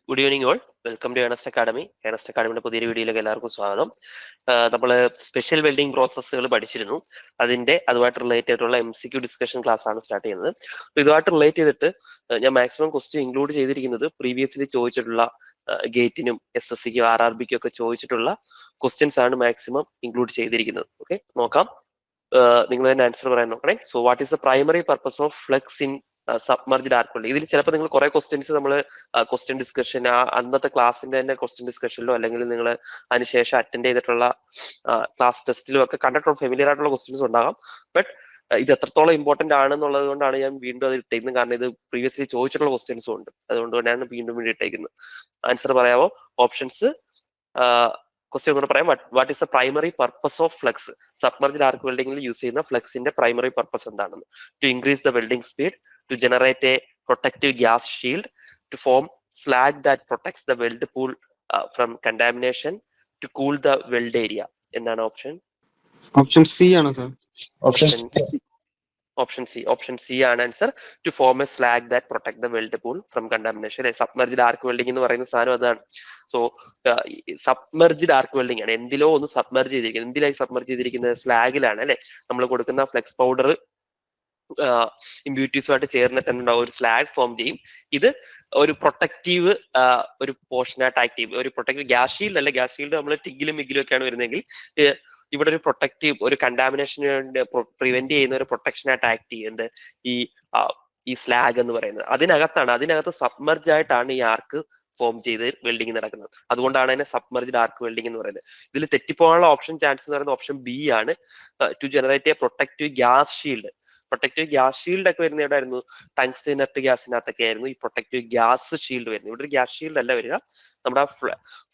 Good evening all, welcome to Ernest academy. Ernest അക്കാഡമിയുടെ പുതിയൊരു വീഡിയോയിലേക്ക് എല്ലാവർക്കും സ്വാഗതം. നമ്മൾ സ്പെഷ്യൽ വെൽഡിംഗ് പ്രോസസ്സുകൾ പഠിച്ചിരുന്നു. അതുമായിട്ട് റിലേറ്റ് ചെയ്തിട്ടുള്ള MCQ ഡിസ്കഷൻ ക്ലാസ് ആണ് സ്റ്റാർട്ട് ചെയ്യുന്നത്. അപ്പോൾ ഇതുമായിട്ട് റിലേറ്റ് ചെയ്തിട്ട് ഞാൻ മാക്സിമം ക്വസ്റ്റ്യൻ ഇൻക്ലൂഡ് ചെയ്തിരിക്കുന്നത് പ്രീവിയസ്ലി ചോദിച്ചിട്ടുള്ള ഗേറ്റിനും SSCക്കും RRBക്കും ഒക്കെ ചോദിച്ചിട്ടുള്ള ക്വസ്റ്റ്യൻസ് ആണ് മാക്സിമം ഇൻക്ലൂഡ് ചെയ്തിരിക്കുന്നത്. ഓക്കെ, നോക്കാം. നിങ്ങൾ തന്നെ ആൻസർ പറയാൻ നോക്കണേ. So what is the primary purpose of flux in submerged arc welding? ഇതിൽ ചിലപ്പോൾ നിങ്ങൾ കുറെ ക്വസ്റ്റ്യൻസ് നമ്മൾ ക്വസ്റ്റ്യൻ ഡിസ്കഷൻ അന്നത്തെ ക്ലാസ്സിന്റെ തന്നെ ക്വസ്റ്റ്യൻ ഡിസ്കഷനിലോ അല്ലെങ്കിൽ നിങ്ങൾ അതിനുശേഷം അറ്റൻഡ് ചെയ്തിട്ടുള്ള ക്ലാസ് ടെസ്റ്റിലും ഒക്കെ കണ്ടിട്ടുള്ള ഫെമിലിയർ ആയിട്ടുള്ള ക്വസ്റ്റ്യൻസ് ഉണ്ടാകാം. ബട്ട് ഇത് എത്രത്തോളം ഇമ്പോർട്ടന്റ് ആണെന്നുള്ളത് കൊണ്ടാണ് ഞാൻ വീണ്ടും അത് ഇട്ടേക്കുന്നത്. കാരണം ഇത് പ്രീവിയസ്ലി ചോദിച്ചിട്ടുള്ള ക്വസ്റ്റ്യൻസും ഉണ്ട്, അതുകൊണ്ട് തന്നെയാണ് വീണ്ടും ഇട്ടേക്കുന്നത്. ആൻസർ പറയാമോ? ഓപ്ഷൻസ് ക്വസ്റ്റ്യൻ കൂടെ പറയാം. What is the primary purpose of flux? Submerged arc വെൽഡിംഗിൽ യൂസ് ചെയ്യുന്ന ഫ്ലക്സിന്റെ പ്രൈമറി പർപ്പസ് എന്താണെന്ന്? To increase the welding speed, to generate a protective gas shield, to form slag that protects the weld pool from contamination, to cool the weld area. എന്താണ് option? Option C ആണ് sir. Option C ആണ് answer. To form a slag that protect the weld pool from contamination. Submerged arc welding എന്ന് പറയുന്ന സാധനം അതാണ്. So submerged arc welding ആണ്. എന്തിലോ ഒന്ന് submerge ചെയ്തിരിക്കുന്നത്. എന്തിലായി സബ്മർജ് ചെയ്തിരിക്കുന്നത്? സ്ലാഗിലാണ് അല്ലെ. നമ്മൾ കൊടുക്കുന്ന ഫ്ലെക്സ് പൗഡർ ഇമ്പ്യൂരിറ്റീസുമായിട്ട് ചേർന്നിട്ട് ഉണ്ടാവും, ഒരു സ്ലാഗ് ഫോം ചെയ്യും. ഇത് ഒരു പ്രൊട്ടക്റ്റീവ് ഒരു പോർഷനായിട്ട് ആക്ട് ചെയ്യും. ഒരു പ്രൊട്ടക്റ്റീവ് ഗ്യാസ് ഷീൽഡ് അല്ല. ഗ്യാസ് ഷീൽഡ് നമ്മൾ ടിഗിലും മിഗിലും ഒക്കെയാണ് വരുന്നതെങ്കിൽ ഇവിടെ ഒരു പ്രൊട്ടക്റ്റീവ്, ഒരു കണ്ടാമിനേഷന് പ്രിവെന്റ് ചെയ്യുന്ന ഒരു പ്രൊട്ടക്ഷനായിട്ട് ആക്ട് ചെയ്യുന്നത് ഈ സ്ലാഗ് എന്ന് പറയുന്നത്. അതിനകത്ത് സബ്മർജ് ആയിട്ടാണ് ഈ ആർക്ക് ഫോം ചെയ്ത് വെൽഡിങ് നടക്കുന്നത്. അതുകൊണ്ടാണ് അതിനെ സബ്മർജ്ഡ് ആർക്ക് വെൽഡിംഗ് എന്ന് പറയുന്നത്. ഇതിൽ തെറ്റിപ്പോകാനുള്ള ഓപ്ഷൻ ചാൻസ് എന്ന് പറയുന്നത് ഓപ്ഷൻ ബി ആണ്. To generate a protective gas shield. Protective gas shield ഒക്കെ വരുന്ന എവിടെയായിരുന്നു? ടങ്സ്റ്റൺ ഇനർട്ട് ഗ്യാസിനകത്തൊക്കെ ആയിരുന്നു ഈ പ്രൊട്ടക്റ്റീവ് ഗ്യാസ് ഷീൽഡ് വരുന്നത്. ഇവിടെ ഒരു ഗ്യാസ് ഷീൽഡ് അല്ല വരിക. നമ്മുടെ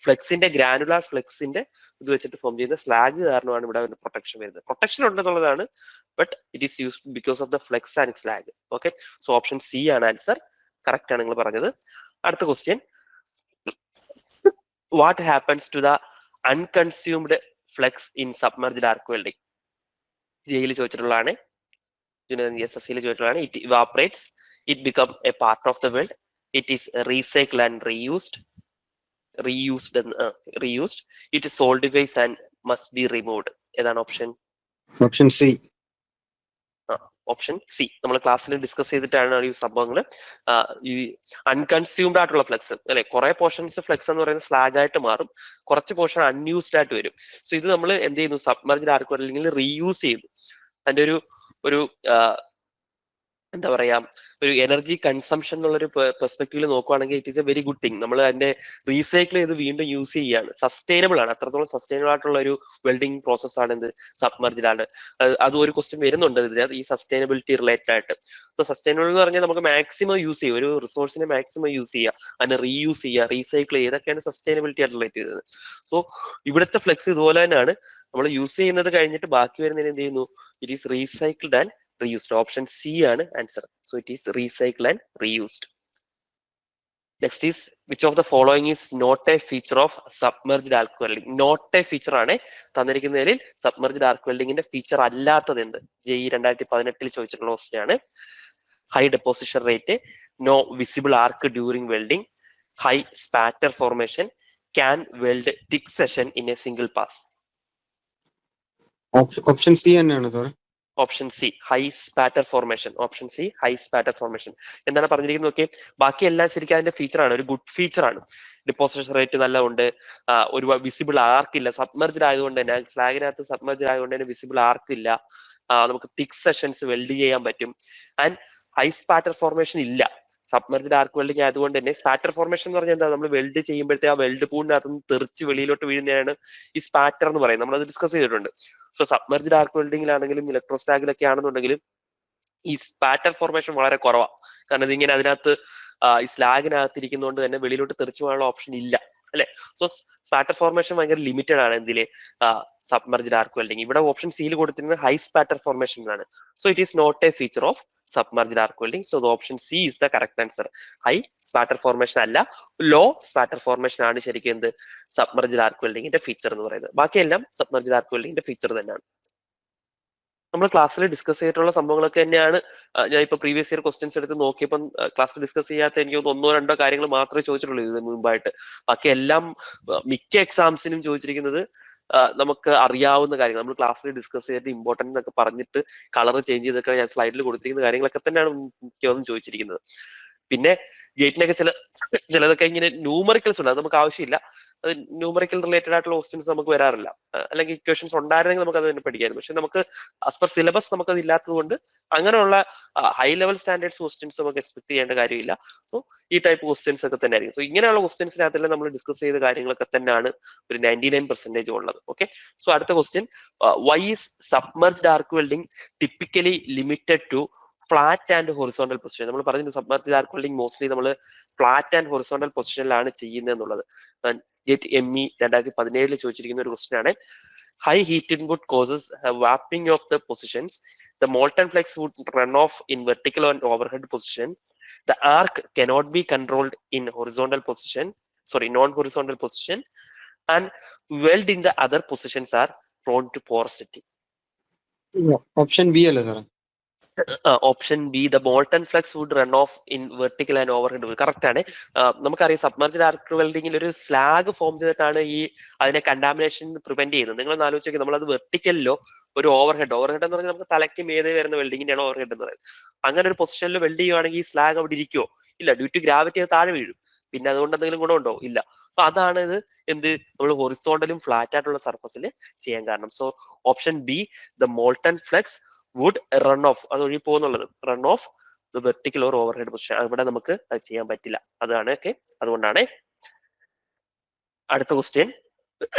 ഫ്ലെക്സിന്റെ ഗ്രാനുലാർ ഫ്ലെക്സിന്റെ ഇത് വെച്ചിട്ട് ഫോം ചെയ്യുന്ന സ്ലാഗ് കാരണമാണ് ഇവിടെ പ്രൊട്ടക്ഷൻ വരുന്നത്. പ്രൊട്ടക്ഷൻ ഉണ്ടെന്നുള്ളതാണ്, but it is used because of the flux and slag. Okay, so option C ആണ് ആൻസർ. കറക്റ്റ് ആണ് നിങ്ങൾ പറഞ്ഞത്. അടുത്ത question, what happens to the unconsumed flux in submerged arc welding? ജെയിൽ ചോദിച്ചിട്ടുള്ളതാണ്, SSCയിൽ ചോദിച്ചിട്ടുള്ളതാണ്. It evaporates, it become a part of the weld, it is recycle and reused, it solidifies and must be removed. ഏതാണ് option? Option C. Option C. നമ്മൾ ക്ലാസ്സിൽ discuss ചെയ്തിട്ടാണ് ഈ സംഭവങ്ങൾ. ഈ അൺകൺസ്യൂംഡ് ആയിട്ടുള്ള ഫ്ലെക്സ് അല്ലെ, കുറെ പോർഷൻസ് ഫ്ലെക്സ് എന്ന് പറയുന്നത് സ്ലാഗ് ആയിട്ട് മാറും, കുറച്ച് പോർഷൻ അൺയൂസ്ഡ് ആയിട്ട് വരും. സോ ഇത് നമ്മൾ എന്ത് ചെയ്യുന്നു? സബ്മർജ്ഡ് ആർക്ക് വെൽഡിംഗിൽ റീയൂസ് ചെയ്യുന്നു. അതിന്റെ ഒരു എന്താ പറയാ, ഒരു എനർജി കൺസംഷൻ എന്നുള്ളൊരു പെർസ്പെക്റ്റീവിൽ നോക്കുവാണെങ്കിൽ it is A very good thing. നമ്മൾ അതിന്റെ റീസൈക്കിൾ ചെയ്ത് വീണ്ടും യൂസ് ചെയ്യുകയാണ്. സസ്റ്റൈനബിൾ ആണ്. അത്രത്തോളം സസ്റ്റൈനബിൾ ആയിട്ടുള്ള ഒരു വെൽഡിംഗ് പ്രോസസ് ആണ് എന്ത്? സബ്മർജ്ഡ് ആണ്. അത് ഒരു ക്വസ്റ്റ്യൻ വരുന്നുണ്ട് ഇതിനകത്ത്, ഈ സസ്റ്റൈനബിലിറ്റി റിലേറ്റഡ് ആയിട്ട്. സോ സസ്റ്റൈനബിൾ എന്ന് പറഞ്ഞാൽ നമുക്ക് മാക്സിമം യൂസ് ചെയ്യുക, ഒരു റിസോഴ്സിനെ മാക്സിമം യൂസ് ചെയ്യുക, അതിനെ റീയൂസ് ചെയ്യുക, റീസൈക്കിൾ ചെയ്യുക, ഇതൊക്കെയാണ് സസ്റ്റൈനബിലിറ്റി ആയിട്ട് റിലേറ്റ് ചെയ്തത്. സോ ഇവിടുത്തെ ഫ്ലെക്സ് ഇതുപോലെ തന്നെയാണ്. നമ്മൾ യൂസ് ചെയ്യുന്നത് കഴിഞ്ഞിട്ട് ബാക്കി വരുന്നതിന് എന്ത് ചെയ്യുന്നു? It is recycled and reused. Option C ആണ് answer. So it is recycled and reused. Next is, which of the following is not a feature of submerged arc welding? Not a feature ആണ് തന്നിരിക്കുന്നതിൽ submerged ആർക്ക് വെൽഡിങ്ങിന്റെ feature അല്ലാത്തത് എന്ത്? JEE 2018 ചോദിച്ചിട്ടുള്ള question ആണ്. High deposition rate, no visible arc during welding, high spatter formation, can weld thick section in a single pass. Option C തന്നെയാണ് sir. Option C, high spatter formation. Option C, high spatter formation. എന്താണ് പറഞ്ഞിരിക്കുന്നത്? Okay, ബാക്കി എല്ലാം ശരിക്കും അതിന്റെ feature ആണ്, ഒരു good feature ആണ്. ഡിപ്പോസിഷൻ റേറ്റ് നല്ല ഉണ്ട്, ഒരു വിസിബിൾ ആർക്ക് ഇല്ല. സബ്മർജ്ഡ് ആയതുകൊണ്ട് തന്നെ, സ്ലാഗിനകത്ത് സബ്മർജ്ഡ് ആയതുകൊണ്ട് തന്നെ വിസിബിൾ ആർക്ക് ഇല്ല. നമുക്ക് തിക് സെഷൻസ് വെൽഡ് ചെയ്യാൻ പറ്റും. ആൻഡ് ഹൈ സ്പാറ്റർ ഫോർമേഷൻ ഇല്ല. സബ്മർജ്ഡ് ആർക്ക് വെൽഡിംഗ് ആയതുകൊണ്ട് തന്നെ സ്പാറ്റർ ഫോർമേഷൻ എന്ന് പറഞ്ഞാൽ എന്താ? നമ്മൾ വെൽഡ് ചെയ്യുമ്പോഴത്തെ ആ വെൽഡ് പൂളിനകത്ത് നിന്ന് തെറിച്ച് വെളിയിലോട്ട് വീഴുന്നതാണ് ഈ സ്പാറ്റർ എന്ന് പറയുന്നത്. നമ്മളത് ഡിസ്കസ് ചെയ്തിട്ടുണ്ട്. സോ സബ്മർജ്ഡ് ആർക്ക് വെൽഡിംഗിലാണെങ്കിലും ഇലക്ട്രോസ്റ്റാഗിലൊക്കെ ആണെന്നുണ്ടെങ്കിലും ഈ സ്പാറ്റർ ഫോർമേഷൻ വളരെ കുറവാണ്. കാരണം ഇതിങ്ങനെ അതിനകത്ത് ഈ സ്ലാഗിനകത്ത് ഇരിക്കുന്നതുകൊണ്ട് തന്നെ വെളിയിലോട്ട് തെറിച്ചു പോകാനുള്ള ഓപ്ഷൻ ഇല്ല അല്ലെ. സോ സ്പാറ്റർ ഫോർമേഷൻ ഭയങ്കര ലിമിറ്റഡ് ആണ് എന്തില്? Submerged arc welding. ഇവിടെ ഓപ്ഷൻ സിയിൽ കൊടുത്തിരുന്നത് ഹൈ സ്പാറ്റർ ഫോർമേഷൻ ആണ്. So it is not a feature of submerged arc welding. So the option C is the correct answer. High spatter formation അല്ല, low spatter formation ആണ് ശരിക്കും എന്ത്? Submerged ആർക്ക് വെൽഡിങ്ങിന്റെ feature എന്ന് പറയുന്നത്. ബാക്കിയെല്ലാം സബ്മർജ്ഡ് ആർക്ക് വെൽഡിങ്ങിന്റെ ഫീച്ചർ തന്നെയാണ്. നമ്മൾ ക്ലാസ്സിൽ ഡിസ്കസ് ചെയ്തിട്ടുള്ള സംഭവങ്ങളൊക്കെ തന്നെയാണ്. ഞാൻ ഇപ്പൊ പ്രീവിയസ് ഇയർ ക്വസ്റ്റ്യൻസ് എടുത്ത് നോക്കിയപ്പം ക്ലാസ്സിൽ ഡിസ്കസ് ചെയ്യാത്ത എനിക്ക് ഒന്നോ രണ്ടോ കാര്യങ്ങൾ മാത്രമേ ചോദിച്ചിട്ടുള്ളൂ ഇതിന് മുമ്പായിട്ട്. ബാക്കി എല്ലാം മിക്ക എക്സാംസിനും ചോദിച്ചിരിക്കുന്നത് നമുക്ക് അറിയാവുന്ന കാര്യങ്ങൾ, നമ്മൾ ക്ലാസ്സിൽ ഡിസ്കസ് ചെയ്തിട്ട് ഇമ്പോർട്ടൻ്റ് എന്നൊക്കെ പറഞ്ഞിട്ട് കളർ ചേഞ്ച് ചെയ്തൊക്കെ ഞാൻ സ്ലൈഡിൽ കൊടുത്തിരിക്കുന്ന കാര്യങ്ങളൊക്കെ തന്നെയാണ് മിക്കവാറും ചോദിച്ചിരിക്കുന്നത്. പിന്നെ ഗേറ്റിനൊക്കെ ചിലതൊക്കെ ഇങ്ങനെ ന്യൂമറിക്കൽസ് ഉണ്ട്, അത് നമുക്ക് ആവശ്യമില്ല. അത് ന്യൂമറിക്കൽ റിലേറ്റഡ് ആയിട്ടുള്ള ക്വസ്റ്റ്യൻസ് നമുക്ക് വരാറില്ല. അല്ലെങ്കിൽ ഇക്വേഷൻസ് ഉണ്ടായിരുന്നെങ്കിൽ നമുക്ക് അത് തന്നെ പഠിക്കായിരുന്നു. പക്ഷെ നമുക്ക് ആസ് പെർ സിലബസ് നമുക്കത് ഇല്ലാത്തത് കൊണ്ട് അങ്ങനെയുള്ള ഹൈ ലെവൽ സ്റ്റാൻഡേർഡ്സ് ക്വസ്റ്റ്യൻസ് നമുക്ക് എക്സ്പെക്ട് ചെയ്യേണ്ട കാര്യമില്ല. സോ ഈ ടൈപ്പ് ക്വസ്റ്റ്യൻസ് ഒക്കെ തന്നെ ആയിരിക്കും. സോ ഇങ്ങനെയുള്ള ക്വസ്റ്റ്യൻസിനകത്തെല്ലാം നമ്മൾ ഡിസ്കസ് ചെയ്ത കാര്യങ്ങളൊക്കെ തന്നെയാണ് ഒരു 99% ഉള്ളത്. ഓക്കെ, സോ അടുത്ത question, why is submerged arc welding typically limited to flat and horizontal position? നമ്മൾ പറഞ്ഞു സബ്മർജ്ഡ് ആർക്ക് വെൽഡിംഗ് മോസ്റ്റ്ലി നമ്മൾ ഫ്ലാറ്റ് ആൻഡ് ഹൊറിസോണ്ടൽ പൊസിഷനിലാണ് ചെയ്യുന്നത് എന്നുള്ളത്. ഗേറ്റ് ME 2017 ചോദിച്ചിരിക്കുന്ന ഒരു ക്വസ്റ്റ്യൻ ആണ്. High heat input causes warping of the positions. The molten flux would run off in vertical and overhead position. The arc cannot be controlled in non-horizontal position, and weld in the other positions are prone to porosity. Option B അല്ലേ സാറേ? Option B, the molten flux would run off in vertical and overhead. Correct ആണ്. നമുക്കറിയാം submerged arc വെൽഡിങ്ങിൽ ഒരു slag form ചെയ്തിട്ടാണ് അതിനെ contamination prevent ചെയ്യുന്നത്. നിങ്ങൾ ആലോചിക്കുക, നമ്മളത് വെർട്ടിക്കലിലോ ഒരു ഓവർഹെഡ് എന്ന് പറഞ്ഞാൽ നമുക്ക് തലയ്ക്ക് മേതെ വരുന്ന വെൽഡിങ്ങിന്റെയാണ് ഓവർഹെഡ് എന്ന് പറയുന്നത്. അങ്ങനെ ഒരു പൊസിഷനിൽ വെൽഡ് ചെയ്യുവാണെങ്കിൽ ഈ സ്ലാഗ് അവിടെ ഇരിക്കുമോ? ഇല്ല, ഡ്യൂ ടു ഗ്രാവിറ്റി അത് താഴെ വീഴും. പിന്നെ അതുകൊണ്ട് എന്തെങ്കിലും ഗുണമുണ്ടോ? ഇല്ല. അപ്പൊ അതാണ് ഇത് നമ്മൾ ഹൊറിസോണ്ടലും ഫ്ലാറ്റ് ആയിട്ടുള്ള സർഫസിൽ ചെയ്യാൻ കാരണം. So option B, the molten flux would run off, അത് ഒഴി പോകുന്നുള്ളത്, run off the vertical or overhead position. ഇവിടെ നമുക്ക് അത് ചെയ്യാൻ പറ്റില്ല. അതാണ് ഓക്കെ, അതുകൊണ്ടാണ്. അടുത്ത ക്വസ്റ്റ്യൻ,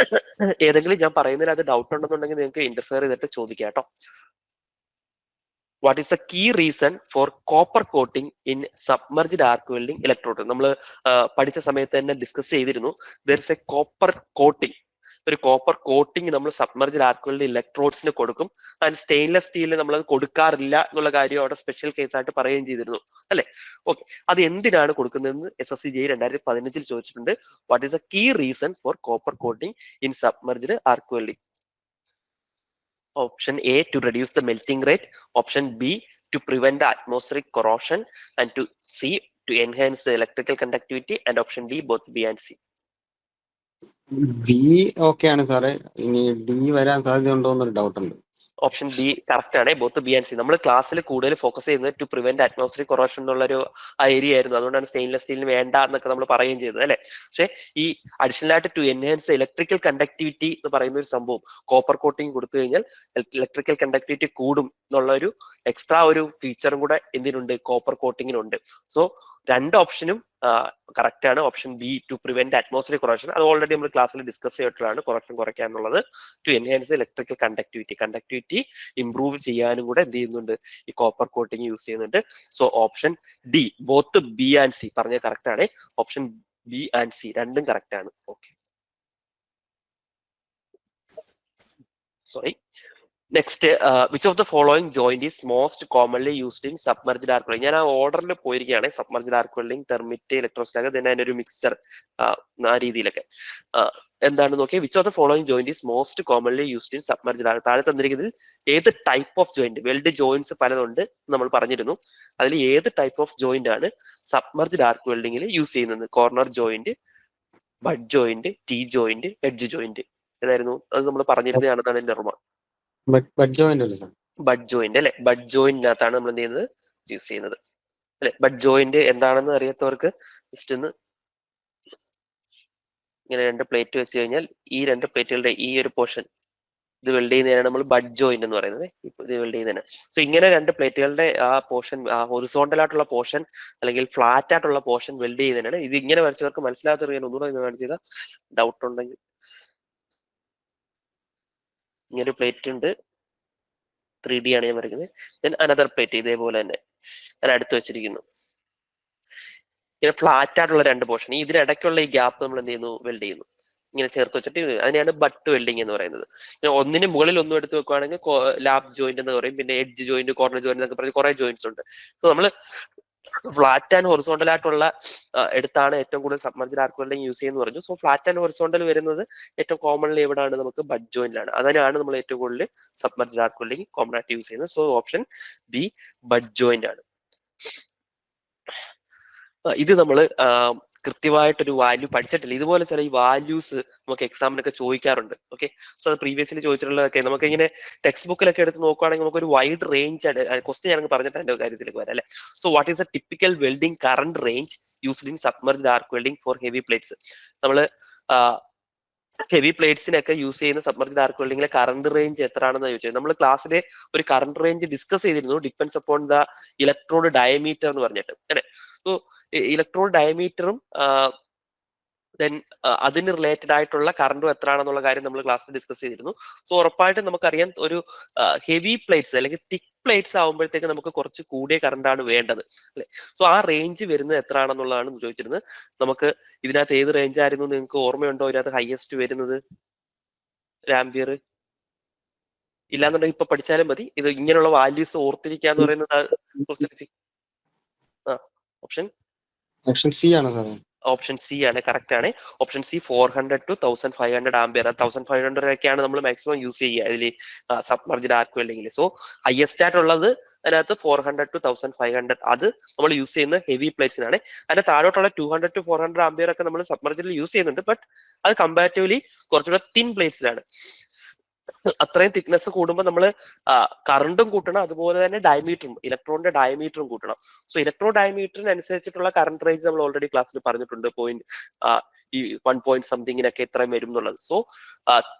ഏതെങ്കിലും ഞാൻ പറയുന്നതിൽ അത് ഡൗട്ട് ഉണ്ടെന്നുണ്ടെങ്കിൽ നിങ്ങൾക്ക് ഇന്റർഫിയർ ചെയ്തിട്ട് ചോദിക്കാം കേട്ടോ. What is the key reason for copper coating in submerged arc welding electrode? നമ്മൾ പഠിച്ച സമയത്ത് തന്നെ ഡിസ്കസ് ചെയ്തിരുന്നു. There is a copper coating. ഒരു കോപ്പർ കോട്ടിംഗ് നമ്മൾ സബ്മർജ്ഡ് ആർക്ക് വെൽഡിംഗ് ഇലക്ട്രോഡ്സിന് കൊടുക്കും. ആൻഡ് സ്റ്റെയിൻലെസ് സ്റ്റീലിന് നമ്മൾ അത് കൊടുക്കാറില്ല എന്നുള്ള കാര്യം അവിടെ സ്പെഷ്യൽ കേസ് ആയിട്ട് പറയുകയും ചെയ്തിരുന്നു അല്ലെ? ഓക്കെ, അത് എന്തിനാണ് കൊടുക്കുന്നതെന്ന് SSCJ 2015 ചോദിച്ചിട്ടുണ്ട്. What is the key reason for copper coating in submerged arc welding? Option A, to reduce the melting rate. Option B, to prevent the atmospheric corrosion. And C, to enhance the electrical conductivity. And option D, both B and C. B okay ആണ് സാറേ. ഇനി D വരാൻ സാധ്യത ഉണ്ടോ എന്നൊരു doubt ഉണ്ട്. Option B correct ആണ്, both B and C. നമ്മൾ ക്ലാസ്സിൽ കൂടുതൽ ഫോക്കസ് ചെയ്യുന്നത് ടു പ്രിവെന്റ് അറ്റ്മോസ്ഫിയറിക് കൊറോഷൻ എന്നുള്ളൊരു ഏരിയ ആയിരുന്നു. അതുകൊണ്ടാണ് സ്റ്റെയിൻലെസ് സ്റ്റീലിന് വേണ്ട എന്നൊക്കെ നമ്മൾ പറയുകയും ചെയ്തത് അല്ലെ? പക്ഷെ ഈ അഡീഷണൽ ആയിട്ട് ടു എൻഹാൻസ് ഇലക്ട്രിക്കൽ കണ്ടക്ടിവിറ്റി എന്ന് പറയുന്ന ഒരു സംഭവം കോപ്പർ കോട്ടിംഗ് കൊടുത്തു കഴിഞ്ഞാൽ ഇലക്ട്രിക്കൽ കണ്ടക്ടിവിറ്റി കൂടും എന്നുള്ള ഒരു എക്സ്ട്രാ ഒരു ഫീച്ചറും കൂടെ എന്തിനുണ്ട്? കോപ്പർ കോട്ടിങ്ങിനുണ്ട്. സോ രണ്ട് ഓപ്ഷനും കറക്റ്റ് ആണ്. Option B, to prevent atmospheric corrosion, അത് ഓൾറെഡി നമ്മൾ ക്ലാസ്സിൽ ഡിസ്കസ് ചെയ്തിട്ടുള്ളതാണ്. കൊറോഷൻ കുറയ്ക്കാനുള്ളത്. To enhance electrical conductivity improve ചെയ്യാനും കൂടെ എന്ത് ചെയ്യുന്നുണ്ട്? ഈ കോപ്പർ കോട്ടിങ് യൂസ് ചെയ്യുന്നുണ്ട്. So option D, both B and C പറഞ്ഞ കറക്റ്റ് ആണ്. ഓപ്ഷൻ ബി ആൻഡ് സി രണ്ടും കറക്റ്റ് ആണ്. Okay, sorry. Next, which of the following joint is most commonly used in submerged arc welding? ഞാൻ ആ ഓർഡറിൽ പോയിരിക്കുകയാണ്. Submerged arc welding, thermite, electroslag, then അതിന്റെ ഒരു മിക്സ്ചർ, ആ രീതിയിലൊക്കെ. എന്താണ് നോക്കിയാൽ which of the following joint is most commonly used in submerged arc? താഴെ തന്നിരിക്കുന്നതിൽ ഏത് type of joint, weld joints പലതുണ്ട് നമ്മൾ പറഞ്ഞിരുന്നു, അതിൽ ഏത് ടൈപ്പ് ഓഫ് ജോയിന്റ് ആണ് സബ്മർജ്ഡ് ആർക്ക് വെൽഡിംഗിൽ യൂസ് ചെയ്യുന്നത്? Corner joint, butt joint, T joint, edge joint. ഏതായിരുന്നു അത്? നമ്മൾ പറഞ്ഞിരുന്നതാണെന്നാണ് എന്റെ ഓർമ്മ. ബഡ് ജോയിന്റ് അല്ലേ സാർ? ബഡ് ജോയിന്റ് അല്ലെ? ബഡ് ജോയിന്റിനകത്താണ് നമ്മൾ എന്ത് ചെയ്യുന്നത്? യൂസ് ചെയ്യുന്നത് അല്ലെ? ബഡ് ജോയിന്റ് എന്താണെന്ന് അറിയാത്തവർക്ക് ജസ്റ്റ് ഒന്ന് ഇങ്ങനെ രണ്ട് പ്ലേറ്റ് വെച്ച് കഴിഞ്ഞാൽ ഈ രണ്ട് പ്ലേറ്റുകളുടെ ഈ ഒരു പോർഷൻ ഇത് വെൽഡ് ചെയ്യുന്നതിനാണ് നമ്മൾ ബഡ് ജോയിന്റ് എന്ന് പറയുന്നത്. ഇത് വെൽഡ് ചെയ്യുന്നതിന്. സോ ഇങ്ങനെ രണ്ട് പ്ലേറ്റുകളുടെ ആ പോർഷൻ, ആ ഹൊറിസോണ്ടൽ ആയിട്ടുള്ള പോർഷൻ അല്ലെങ്കിൽ ഫ്ലാറ്റ് ആയിട്ടുള്ള പോർഷൻ വെൽഡ് ചെയ്യുന്നതിനാണ്. ഇത് ഇങ്ങനെ വരച്ചവർക്ക് മനസ്സിലാത്തവർ ഞാൻ ഒന്നുകൂടെ കാണിക്കുക, ഡൗട്ട് ഉണ്ടെങ്കിൽ. ഇങ്ങനെ പ്ലേറ്റ് ഉണ്ട്, 3D ആണ് ഞാൻ വരയ്ക്കുന്നത്. ദെൻ അനദർ പ്ലേറ്റ് ഇതേപോലെ തന്നെ ഞാൻ അടുത്ത് വെച്ചിരിക്കുന്നു. ഇങ്ങനെ ഫ്ലാറ്റ് ആയിട്ടുള്ള രണ്ട് പോർഷൻ, ഇതിനിടയ്ക്കുള്ള ഈ ഗ്യാപ്പ് നമ്മൾ എന്ത് ചെയ്യുന്നു? വെൽഡ് ചെയ്യുന്നു. ഇങ്ങനെ ചേർത്ത് വെച്ചിട്ട് അതിനെയാണ് ബട്ട് വെൽഡിങ് എന്ന് പറയുന്നത്. ഒന്നിന് മുകളിൽ ഒന്നും എടുത്ത് വെക്കുകയാണെങ്കിൽ ലാബ് ജോയിന്റ് എന്ന് പറയും. പിന്നെ എഡ്ജ് ജോയിന്റ്, കോർണർ ജോയിന്റ് എന്നൊക്കെ പറഞ്ഞ് കുറെ ജോയിന്റ്സ് ഉണ്ട്. സോ നമ്മൾ ഫ്ലാറ്റ് ആൻഡ് ഹൊറിസോണ്ടൽ ആയിട്ടുള്ള എടുത്താണ് ഏറ്റവും കൂടുതൽ സബ്മർജ്ഡ് ആർക്ക് വെൽഡിംഗ് യൂസ് ചെയ്യുന്നത് പറഞ്ഞു. സോ ഫ്ലാറ്റ് ആൻഡ് ഹൊറിസോണ്ടൽ വരുന്നത് ഏറ്റവും കോമൺലി എവിടെയാണ്? നമുക്ക് ബഡ് ജോയിന്റിലാണ്. അതിനാണ് നമ്മൾ ഏറ്റവും കൂടുതൽ സബ്മർജ്ഡ് ആർക്ക് വെൽഡിംഗ് കോമൺ ആയിട്ട് യൂസ് ചെയ്യുന്നത്. So option B bud joint ആണ്. ഇത് നമ്മൾ കൃത്യമായിട്ടൊരു വാല്യൂ പഠിച്ചിട്ടില്ല. ഇതുപോലെ ചില ഈ വാല്യൂസ് നമുക്ക് എക്സാമിനൊക്കെ ചോദിക്കാറുണ്ട്. ഓക്കെ, സോ അത് പ്രീവിയസ്ലി ചോദിച്ചിട്ടുള്ളതൊക്കെ നമുക്ക് ഇങ്ങനെ ടെക്സ്റ്റ് ബുക്കിലൊക്കെ എടുത്ത് നോക്കുകയാണെങ്കിൽ നമുക്ക് ഒരു വൈഡ് റേഞ്ച് ആണ് ക്വസ്റ്റ്യൻ ഞാൻ പറഞ്ഞിട്ട് അതിന്റെ കാര്യത്തിലേക്ക് വരാം അല്ലെ. So what is A typical welding current range used in submerged arc welding four heavy plates? നമ്മൾ ഹെവി പ്ലേറ്റ്സിനൊക്കെ യൂസ് ചെയ്യുന്ന സബ്മർജ്ഡ് ആർക്ക് വെൽഡിംഗിലെ കറണ്ട് റേഞ്ച് എത്രയാണെന്ന് ചോദിച്ചത്. നമ്മൾ ക്ലാസ്സിലെ ഒരു കറണ്ട് റേഞ്ച് ഡിസ്കസ് ചെയ്തിരുന്നു, depends upon the electrode diameter എന്ന് പറഞ്ഞിട്ട് അല്ലെ. സോ ഇലക്ട്രോഡ് ഡയമീറ്ററും ദെൻ അതിന് റിലേറ്റഡ് ആയിട്ടുള്ള കറണ്ടും എത്രയാണെന്നുള്ള കാര്യം നമ്മൾ ക്ലാസ്സിൽ ഡിസ്കസ് ചെയ്തിരുന്നു. സോ ഉറപ്പായിട്ടും നമുക്കറിയാം ഒരു ഹെവി പ്ലേറ്റ്സ് അല്ലെങ്കിൽ തിക്ക് പ്ലേറ്റ്സ് ആകുമ്പോഴത്തേക്ക് നമുക്ക് കുറച്ച് കൂടിയ കറണ്ടാണ് വേണ്ടത് അല്ലെ. സോ ആ റേഞ്ച് വരുന്നത് എത്രയാണെന്നുള്ളതാണ് ചോദിച്ചിരുന്നത്. നമുക്ക് ഇതിനകത്ത് ഏത് റേഞ്ച് ആയിരുന്നു നിങ്ങൾക്ക് ഓർമ്മയുണ്ടോ? ഇതിനകത്ത് ഹയസ്റ്റ് വരുന്നത് ആംപിയർ ഇല്ലാന്നുണ്ടെങ്കിൽ ഇപ്പൊ പഠിച്ചാലും മതി. ഇത് ഇങ്ങനെയുള്ള വാല്യൂസ് ഓർത്തിരിക്കുക എന്ന് പറയുന്നത് കുറച്ച് ഓപ്ഷൻ സി ആണ് സാറേ. ഓപ്ഷൻ സി ആണ്, കറക്റ്റ് ആണ്. Option C 400 to 1500 ampere. 1500 ഒക്കെയാണ് നമ്മൾ മാക്സിമം യൂസ് ചെയ്യുക ഇതിൽ സബ്മർജ്ഡ് ആർക്ക് വെൽഡിംഗിൽ. സോ ഹയസ്റ്റ് ആയിട്ടുള്ളത് അതിനകത്ത് 400 to 1500. അത് നമ്മൾ യൂസ് ചെയ്യുന്ന ഹെവി പ്ലേറ്റ്സിനാണ്. അതിന്റെ താഴോട്ടുള്ള 200 to 400 ആംപിയർ ഒക്കെ നമ്മൾ സബ്മർജ്ഡിൽ യൂസ് ചെയ്യുന്നുണ്ട്. ബട്ട് അത് കമ്പാരിറ്റീവ്ലി കുറച്ചുകൂടെ തിൻ പ്ലേറ്റ്സിലാണ്. അത്രയും തിക്നെസ് കൂടുമ്പോൾ നമ്മൾ കറണ്ടും കൂട്ടണം, അതുപോലെ തന്നെ ഡയമീറ്ററും ഇലക്ട്രോണിന്റെ ഡയമീറ്ററും കൂട്ടണം. സോ ഇലക്ട്രോ ഡയമീറ്ററിനനുസരിച്ചിട്ടുള്ള കറണ്ട് റേഞ്ച് നമ്മൾ ഓൾറെഡി ക്ലാസ്സിൽ പറഞ്ഞിട്ടുണ്ട്. ഈ 1 പോയിന്റ് സംതിങ്ങിനൊക്കെ ഇത്രയും വരും എന്നുള്ളത്. സോ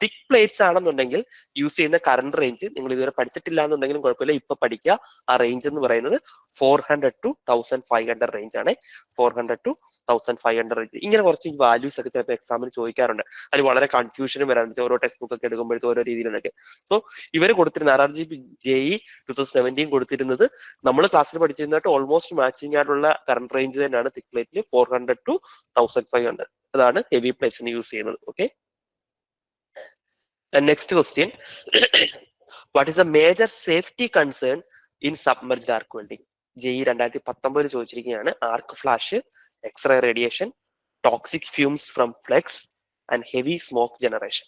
തിക്ക് പ്ലേറ്റ്സ് ആണെന്നുണ്ടെങ്കിൽ യൂസ് ചെയ്യുന്ന കറണ്ട് റേഞ്ച് നിങ്ങൾ ഇതുവരെ പഠിച്ചിട്ടില്ല എന്നുണ്ടെങ്കിലും കുഴപ്പമില്ല, ഇപ്പൊ പഠിക്കുക. ആ റേഞ്ച് എന്ന് പറയുന്നത് 400 to 1500 റേഞ്ച് ആണ്. 400 to 1500 റേഞ്ച്. ഇങ്ങനെ കുറച്ച് വാല്യൂസ് ഒക്കെ ചിലപ്പോൾ എക്സാമിന് ചോദിക്കാറുണ്ട്. അത് വളരെ കൺഫ്യൂഷനും വരാറുണ്ട് ഓരോ ടെക്സ്റ്റ് ബുക്ക് ഒക്കെ എടുക്കുമ്പോഴത്തെ ഓരോ രീതിയിലൊക്കെ. സോ ഇവർ കൊടുത്തിരുന്ന RRB JEE 2017 കൊടുത്തിരുന്നത് നമ്മൾ ക്ലാസ്സിൽ പഠിച്ചിരുന്നതായിട്ട് ഓൾമോസ്റ്റ് മാച്ചിങ് ആയിട്ടുള്ള കറണ്ട് റേഞ്ച് തന്നെയാണ്. തിക്ക് പ്ലേറ്റിൽ 400 to 1500. അതാണ് ഹെവി പ്ലേറ്റ്സിന് യൂസ് ചെയ്യുന്നത്. Okay, next question. What is a major safety concern in submerged arc welding? JEE 2019 ചോദിച്ചിരിക്കുകയാണ്. Arc flash, X-ray radiation, toxic fumes from flux and heavy smoke generation.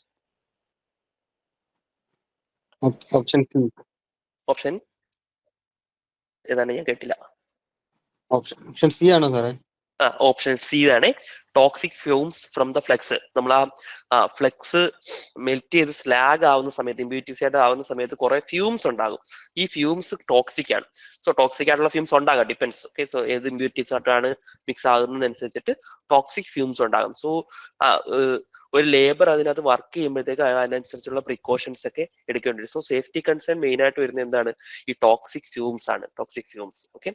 Option C. Option ഏതാണ്? ഞാൻ കേട്ടില്ല. Option C ആണോ സാറേ? Option C ആണ്. Toxic fumes from the flux. നമ്മൾ ആ flex melt ചെയ്ത് സ്ലാഗ് ആവുന്ന സമയത്ത്, ഇമ്പ്യൂരിറ്റീസ് ആയിട്ട് ആവുന്ന സമയത്ത് കുറെ ഫ്യൂംസ് ഉണ്ടാകും. ഈ ഫ്യൂംസ് ടോക്സിക് ആണ്. സോ ടോക്സിക് ആയിട്ടുള്ള ഫ്യൂംസ് ഉണ്ടാകാം, ഡിപ്പെൻസ്. ഓക്കെ, സോ ഏത് ഇമ്പ്യൂരിറ്റീസ് ആയിട്ടാണ് മിക്സ് ആകുന്നതനുസരിച്ചിട്ട് ടോക്സിക് ഫ്യൂംസ് ഉണ്ടാകും. സോ ഒരു ലേബർ അതിനകത്ത് വർക്ക് ചെയ്യുമ്പോഴത്തേക്ക് അതിനനുസരിച്ചുള്ള പ്രിക്കോഷൻസ് ഒക്കെ എടുക്കേണ്ടി വരും. സോ സേഫ്റ്റി കൺസേൺ മെയിൻ ആയിട്ട് വരുന്നത് എന്താണ്? ഈ ടോക്സിക് ഫ്യൂംസ് ആണ്. Toxic fumes. Okay,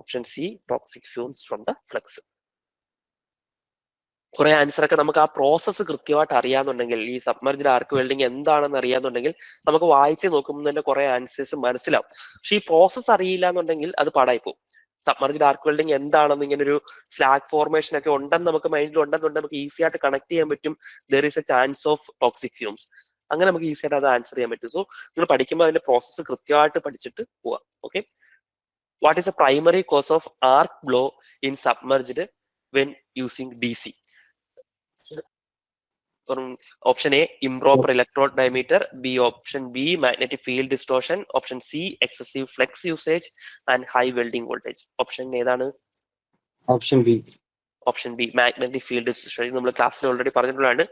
option C toxic fumes from the flex. കുറെ ആൻസർ ഒക്കെ നമുക്ക് ആ പ്രോസസ്സ് കൃത്യമായിട്ട് അറിയാന്നുണ്ടെങ്കിൽ, ഈ സബ്മർജ്ഡ് ആർക്ക് വെൽഡിംഗ് എന്താണെന്ന് അറിയാന്നുണ്ടെങ്കിൽ നമുക്ക് വായിച്ച് നോക്കുമ്പോൾ തന്നെ കുറെ ആൻസേഴ്സ് മനസ്സിലാവും. പക്ഷെ ഈ പ്രോസസ്സ് അറിയില്ല എന്നുണ്ടെങ്കിൽ അത് പാടായി പോകും. സബ്മർജ്ഡ് ആർക്ക് വെൽഡിംഗ് എന്താണെന്ന് ഇങ്ങനെ ഒരു സ്ലാഗ് ഫോർമേഷൻ ഒക്കെ ഉണ്ടെന്ന് നമുക്ക് മൈൻഡിൽ ഉണ്ടെന്നുണ്ടെങ്കിൽ നമുക്ക് ഈസി ആയിട്ട് കണക്ട് ചെയ്യാൻ പറ്റും. There is A chance of toxic fumes. അങ്ങനെ നമുക്ക് ഈസി ആയിട്ട് അത് ആൻസർ ചെയ്യാൻ പറ്റും. സോ നിങ്ങൾ പഠിക്കുമ്പോൾ അതിന്റെ പ്രോസസ്സ് കൃത്യമായിട്ട് പഠിച്ചിട്ട് പോവാം. Okay, what is the primary cause of arc blow in submerged when using DC? Option A improper electrode diameter, option B magnetic field distortion, option C excessive flex usage and high welding voltage. Option ഏതാണ്? Option B. Option B magnetic field distortion. നമ്മൾ ക്ലാസ്സിൽ already പറഞ്ഞിട്ടുള്ളതാണ്.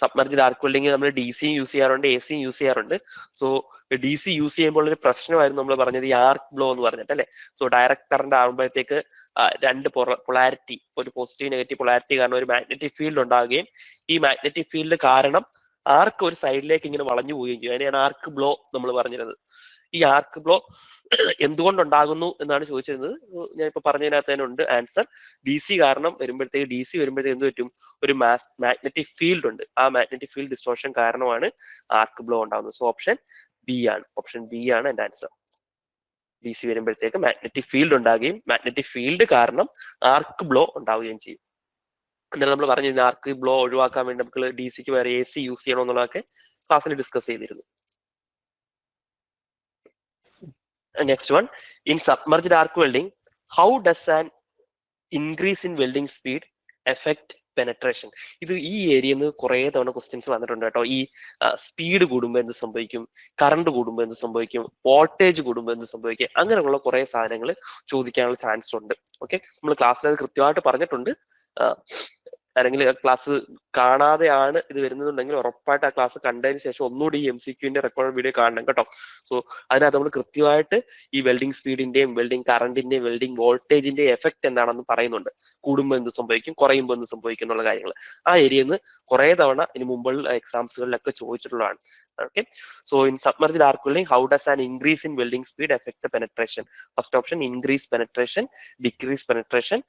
Submerged arc welding നമ്മൾ DC use ചെയ്യാറുണ്ട്, AC use ചെയ്യാറുണ്ട്. So DC use ചെയ്യുമ്പോൾ ഒരു പ്രശ്നമായിരുന്നു നമ്മൾ പറഞ്ഞത് ഈ ആർക്ക് ബ്ലോ എന്ന് പറഞ്ഞിട്ട് അല്ലെ. സോ ഡയറക്റ്റ് കറണ്ട് ആകുമ്പോഴത്തേക്ക് രണ്ട് പൊളാരിറ്റി, ഒരു പോസിറ്റീവ് നെഗറ്റീവ് പൊളാരിറ്റി കാരണം ഒരു മാഗ്നറ്റിക് ഫീൽഡ് ഉണ്ടാവുകയും ഈ മാഗ്നറ്റിക് ഫീൽഡ് കാരണം ആർക്ക് ഒരു സൈഡിലേക്ക് ഇങ്ങനെ വളഞ്ഞു പോവുകയും ചെയ്യും. അതിനെയാണ് ആർക്ക് ബ്ലോ നമ്മൾ പറഞ്ഞിരുന്നത്. ഈ ആർക്ക് ബ്ലോ എന്തുകൊണ്ടുണ്ടാകുന്നു എന്നാണ് ചോദിച്ചിരുന്നത്. ഞാൻ ഇപ്പൊ പറഞ്ഞതിനകത്ത് തന്നെ ഉണ്ട് ആൻസർ. DC കാരണം വരുമ്പോഴത്തേക്ക് എന്ത് പറ്റും? ഒരു മാഗ്നറ്റിക് ഫീൽഡ് ഉണ്ട്. ആ മാഗ്നറ്റിക് ഫീൽഡ് ഡിസ്റ്റോർഷൻ കാരണമാണ് ആർക്ക് ബ്ലോ ഉണ്ടാകുന്നത്. സോ ഓപ്ഷൻ ബി ആണ്. ഓപ്ഷൻ ബി ആണ് എന്റെ ആൻസർ. DC വരുമ്പോഴത്തേക്ക് മാഗ്നറ്റിക് ഫീൽഡ് ഉണ്ടാകുകയും മാഗ്നറ്റിക് ഫീൽഡ് കാരണം ആർക്ക് ബ്ലോ ഉണ്ടാവുകയും ചെയ്യും. എന്നാലും നമ്മൾ പറഞ്ഞിരുന്നു ആർക്ക് ബ്ലോ ഒഴിവാക്കാൻ വേണ്ടി നമുക്ക് DCക്ക് വേറെ AC യൂസ് ചെയ്യണമെന്നുള്ളതൊക്കെ ക്ലാസ്സിൽ ഡിസ്കസ് ചെയ്തിരുന്നു. Next one, in submerged arc welding, how does an increase in welding speed affect penetration? ഇത് ഈ ഏരിയയിൽ നിന്ന് കുറെ തവണ ക്വസ്റ്റ്യൻസ് വന്നിട്ടുണ്ട് കേട്ടോ. ഈ സ്പീഡ് കൂടുമ്പോൾ എന്ത് സംഭവിക്കും, കറണ്ട് കൂടുമ്പോൾ എന്ത് സംഭവിക്കും, വോൾട്ടേജ് കൂടുമ്പോൾ എന്ത് സംഭവിക്കും, അങ്ങനെയുള്ള കുറെ സാധനങ്ങൾ ചോദിക്കാനുള്ള ചാൻസ് ഉണ്ട്. ഓക്കെ, നമ്മൾ ക്ലാസ്സിൽ അത് കൃത്യമായിട്ട് പറഞ്ഞിട്ടുണ്ട്. അല്ലെങ്കിൽ ക്ലാസ് കാണാതെയാണ് ഇത് വരുന്നതുണ്ടെങ്കിൽ ഉറപ്പായിട്ട് ആ ക്ലാസ് കണ്ടതിന് ശേഷം ഒന്നുകൂടി ഈ MCQന്റെ റെക്കോർഡ് വീഡിയോ കാണണം കേട്ടോ. സോ അതിനകത്ത് നമ്മൾ കൃത്യമായിട്ട് ഈ വെൽഡിംഗ് സ്പീഡിന്റെയും വെൽഡിംഗ് കറണ്ടിന്റെയും വെൽഡിംഗ് വോൾട്ടേജിന്റെയും എഫക്ട് എന്താണെന്ന് പറയുന്നുണ്ട്. കൂടുമ്പോൾ എന്ത് സംഭവിക്കും, കുറയുമ്പോൾ എന്ത് സംഭവിക്കും എന്നുള്ള കാര്യങ്ങൾ ആ ഏരിയയിൽ നിന്ന് കുറെ തവണ ഇനി മുമ്പുള്ള എക്സാംസുകളിലൊക്കെ ചോദിച്ചിട്ടുള്ളതാണ്. Okay, so in submerged arc welding, how does an increase in welding speed effect the penetration? First option increase penetration, decrease penetration.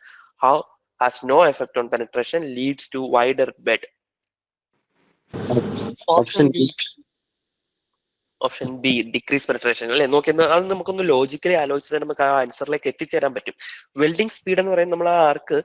How has no effect on penetration, leads to wider bed? Option B. Option B, decrease penetration അല്ലെ. നോക്കിയെന്ന് അത് നമുക്കൊന്ന് logically ആലോചിച്ചാൽ നമുക്ക് ആ ആൻസറിലേക്ക് എത്തിച്ചേരാൻ പറ്റും. Welding speed എന്ന് പറയുന്നത് നമ്മൾ ആ ആർക്ക്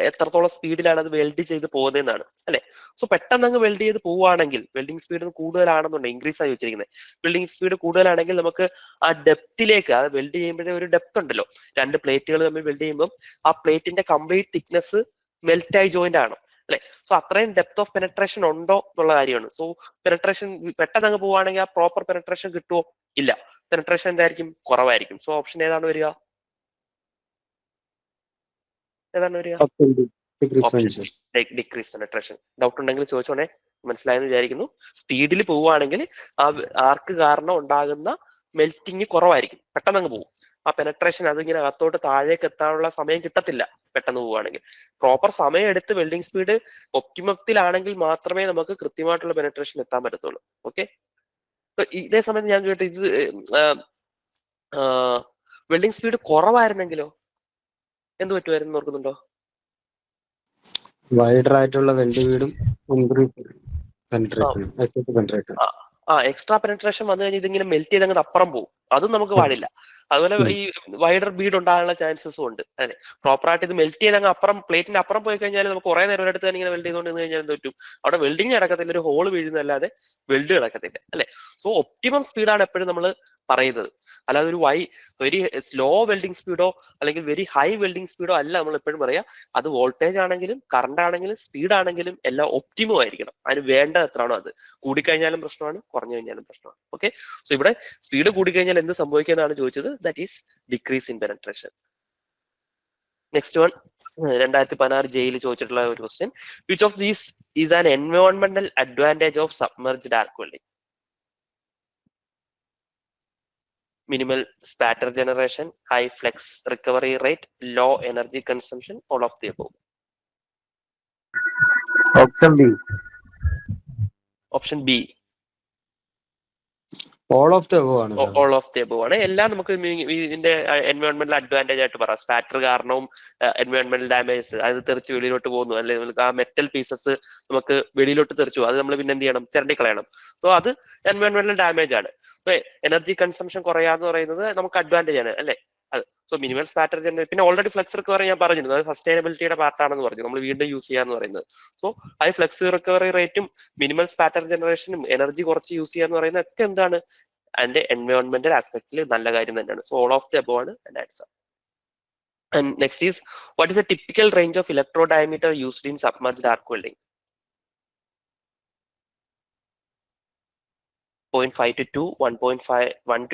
എത്രത്തോളം സ്പീഡിലാണ് അത് വെൽഡ് ചെയ്ത് പോകുന്നതെന്നാണ് അല്ലെ. സോ പെട്ടെന്ന് അങ്ങ് വെൽഡ് ചെയ്ത് പോവുകയാണെങ്കിൽ, വെൽഡിംഗ് സ്പീഡ് കൂടുതലാണെന്നുണ്ടെങ്കിൽ, ഇൻക്രീസ് ആയി വെച്ചിരിക്കുന്നത് വെൽഡിംഗ് സ്പീഡ് കൂടുതലാണെങ്കിൽ നമുക്ക് ആ ഡെപ്തിലേക്ക്, ആ വെൽഡ് ചെയ്യുമ്പോഴേ ഒരു ഡെപ്ത് ഉണ്ടല്ലോ, രണ്ട് പ്ലേറ്റുകൾ തമ്മിൽ വെൽഡ് ചെയ്യുമ്പോൾ ആ പ്ലേറ്റിന്റെ കംപ്ലീറ്റ് തിക്നെസ് മെൽറ്റായി ജോയിന്റ് ആണ് അല്ലെ. സോ അത്രയും ഡെപ്ത് ഓഫ് പെനട്രേഷൻ ഉണ്ടോ എന്നുള്ള കാര്യമാണ്. സോ പെനട്രേഷൻ പെട്ടെന്ന് അങ്ങ് പോവുകയാണെങ്കിൽ ആ പ്രോപ്പർ പെനട്രേഷൻ കിട്ടുമോ? ഇല്ല, പെനട്രേഷൻ എന്തായിരിക്കും? കുറവായിരിക്കും. സോ ഓപ്ഷൻ ഏതാണ് വരിക? ഏതാണ് വരിക? Decrease penetration. ഡൗട്ട് ഉണ്ടെങ്കിൽ ചോദിച്ചോണേ, മനസ്സിലായെന്ന് വിചാരിക്കുന്നു. സ്പീഡിൽ പോവുകയാണെങ്കിൽ ആ ആർക്ക് കാരണം ഉണ്ടാകുന്ന മെൽറ്റിങ് കുറവായിരിക്കും, പെട്ടെന്ന് അങ്ങ് പോകും. ആ പെനട്രേഷൻ അതിങ്ങനെ അകത്തോട്ട് താഴേക്ക് എത്താനുള്ള സമയം കിട്ടത്തില്ല പെട്ടെന്ന് പോവുകയാണെങ്കിൽ. പ്രോപ്പർ സമയം എടുത്ത് വെൽഡിംഗ് സ്പീഡ് ഒപ്റ്റിമത്തിലാണെങ്കിൽ മാത്രമേ നമുക്ക് കൃത്യമായിട്ടുള്ള പെനട്രേഷൻ എത്താൻ പറ്റത്തുള്ളൂ. ഓക്കെ, ഇതേ സമയത്ത് ഞാൻ ചോദിട്ടെ, ഇത് വെൽഡിംഗ് സ്പീഡ് കുറവായിരുന്നെങ്കിലോ എന്ത് പറ്റുമായിരുന്നു ഓർക്കുന്നുണ്ടോ? വൈഡർ ആയിട്ടുള്ള വെൽഡ് വീടും എക്സ്ട്രാ പെനട്രേഷൻ വന്നു കഴിഞ്ഞാൽ ഇതിങ്ങനെ മെൽറ്റ് ചെയ്ത് അങ്ങ് അപ്പുറം പോകും. അതും നമുക്ക് പാടില്ല. അതുപോലെ ഈ വൈഡർ ബീഡ് ഉണ്ടാകാനുള്ള ചാൻസസും ഉണ്ട്. അതെ, പ്രോപ്പറായിട്ട് ഇത് മെൽറ്റ് ചെയ്ത് അങ്ങ് അപ്പുറം പ്ലേറ്റിന്റെ അപ്പുറം പോയി കഴിഞ്ഞാൽ നമുക്ക് കുറെ നേരം ഒരിടത്ത് തന്നെ ഇങ്ങനെ വെൽഡ് ചെയ്തുകൊണ്ട് നിന്ന് കഴിഞ്ഞാൽ എന്ത് പറ്റും? അവിടെ വെൽഡിങ് നടക്കത്തില്ല, ഒരു ഹോൾ വീഴുന്നല്ലാതെ വെൽഡ് നടക്കത്തില്ല അല്ലെ. സോ ഒപ്റ്റിമം സ്പീഡാണ് എപ്പോഴും നമ്മൾ പറയുന്നത്, അല്ലാതെ ഒരു വെരി സ്ലോ വെൽഡിംഗ് സ്പീഡോ അല്ലെങ്കിൽ വെരി ഹൈ വെൽഡിംഗ് സ്പീഡോ അല്ല നമ്മൾ എപ്പോഴും പറയാ. അത് വോൾട്ടേജ് ആണെങ്കിലും കറണ്ട് ആണെങ്കിലും സ്പീഡ് ആണെങ്കിലും എല്ലാം ഒപ്റ്റിമം ആയിരിക്കണം. അതിന് വേണ്ടത് എത്രയാണോ അത്. കൂടിക്കഴിഞ്ഞാലും പ്രശ്നമാണ്, കുറഞ്ഞു കഴിഞ്ഞാലും പ്രശ്നമാണ്. ഓക്കെ, സോ ഇവിടെ സ്പീഡ് കൂടിക്കഴിഞ്ഞാൽ എന്ത് സംഭവിക്കുന്നതാണ് ചോദിച്ചത്. That is decrease in penetration. Next one, 2016 ജയിൽ ചോദിച്ചിട്ടുള്ള ഒരു question. Which of these is an എൻവയോൺമെന്റൽ advantage of submerged arc welding? Minimal spatter generation, high flex recovery rate, low energy consumption, all of the above. Option B. Option B. All of the above ആണ്. All of the above ആണ്. എല്ലാം നമുക്ക് ഇതിന്റെ എൻവയോൺമെന്റൽ advantage ആയിട്ട് പറയാം. Spatter കാരണവും എൻവയോൺമെന്റൽ damage, അത് തെറിച്ച് വെളിയിലോട്ട് പോകുന്നു, അല്ലെങ്കിൽ നമുക്ക് ആ മെറ്റൽ പീസസ് നമുക്ക് വെളിയിലോട്ട് തെറിച്ചു, അത് നമ്മൾ പിന്നെ എന്ത് ചെയ്യണം? ചിരണ്ടി കളയണം. സോ അത് എൻവയോൺമെന്റൽ ഡാമേജ് ആണ്. എനർജി കൺസംഷൻ കുറയാന്ന് പറയുന്നത് നമുക്ക് അഡ്വാൻറ്റേജ് ആണ് അല്ലെ. സോ മിനിമൽ സ്പാറ്റർ ജനറേഷൻ, പിന്നെ ഓൾറെഡി ഫ്ലെക്സ് റിക്കവറി ഞാൻ പറഞ്ഞിരുന്നു, അത് സസ്റ്റൈനബിലിറ്റിയുടെ പാർട്ടാണെന്ന് പറഞ്ഞു, നമ്മൾ വീണ്ടും യൂസ് ചെയ്യാന്ന് പറയുന്നത്. സോ ഹൈ ഫ്ലെക്സ് റിക്കവറി റേറ്റും മിനിമൽ സ്പാറ്റർ ജനറേഷനും എനർജി കുറച്ച് യൂസ് ചെയ്യാന്ന് പറയുന്നത് ഒക്കെ എന്താണ്? അതിന്റെ എൻവയോൺമെന്റൽ ആസ്പെക്ടിൽ നല്ല കാര്യം തന്നെയാണ്. So all of the above ആണ് എന്റെ answer. And next is, what is the typical range of electrode diameter used in submerged arc welding? 0.5 to 2, 1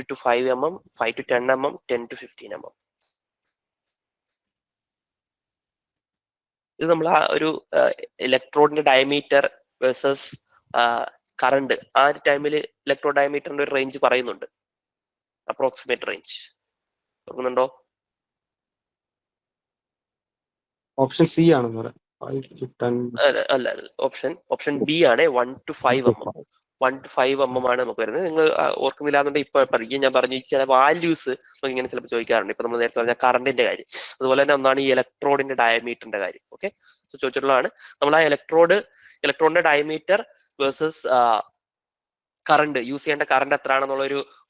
to 5 mm, 5 to 10 mm, 10 to 15 mm. ഇത് നമ്മൾ ആ ഒരു ഇലക്ട്രോഡിന്റെ ഡയമീറ്റർ വേഴ്സസ് കറണ്ട്, ആ ഒരു ടൈമിൽ electrode ഡയമീറ്ററിന്റെ ഒരു റേഞ്ച് പറയുന്നുണ്ട്, അപ്രോക്സിമേറ്റ് റേഞ്ച് ഓർക്കുന്നുണ്ടോ? ഓപ്ഷൻ സി ആണെന്ന് പറയാം. അല്ല, ഓപ്ഷൻ ബി ആണ്. 1 to 5 mm. 1 to 5 mm ആണ് നമുക്ക് വരുന്നത്. നിങ്ങൾ ഓർക്കുന്നില്ല എന്നുണ്ടെങ്കിൽ ഇപ്പൊ പറയും, ഞാൻ പറഞ്ഞു ചില വാല്യൂസ് നമുക്ക് ഇങ്ങനെ ചിലപ്പോൾ ചോദിക്കാറുണ്ട്. ഇപ്പൊ നമ്മൾ നേരത്തെ പറഞ്ഞ കറണ്ടിന്റെ കാര്യം, അതുപോലെ തന്നെ ഒന്നാണ് ഈ ഇലക്ട്രോഡിന്റെ ഡയമീറ്ററിന്റെ കാര്യം. ഓക്കെ, സോ ചോദിച്ചിട്ടുള്ളതാണ് നമ്മൾ ആ ഇലക്ട്രോഡിന്റെ ഡയമീറ്റർ വേഴ്സസ് കറണ്ട്, യൂസ് ചെയ്യേണ്ട കറണ്ട് എത്രയാണെന്നുള്ള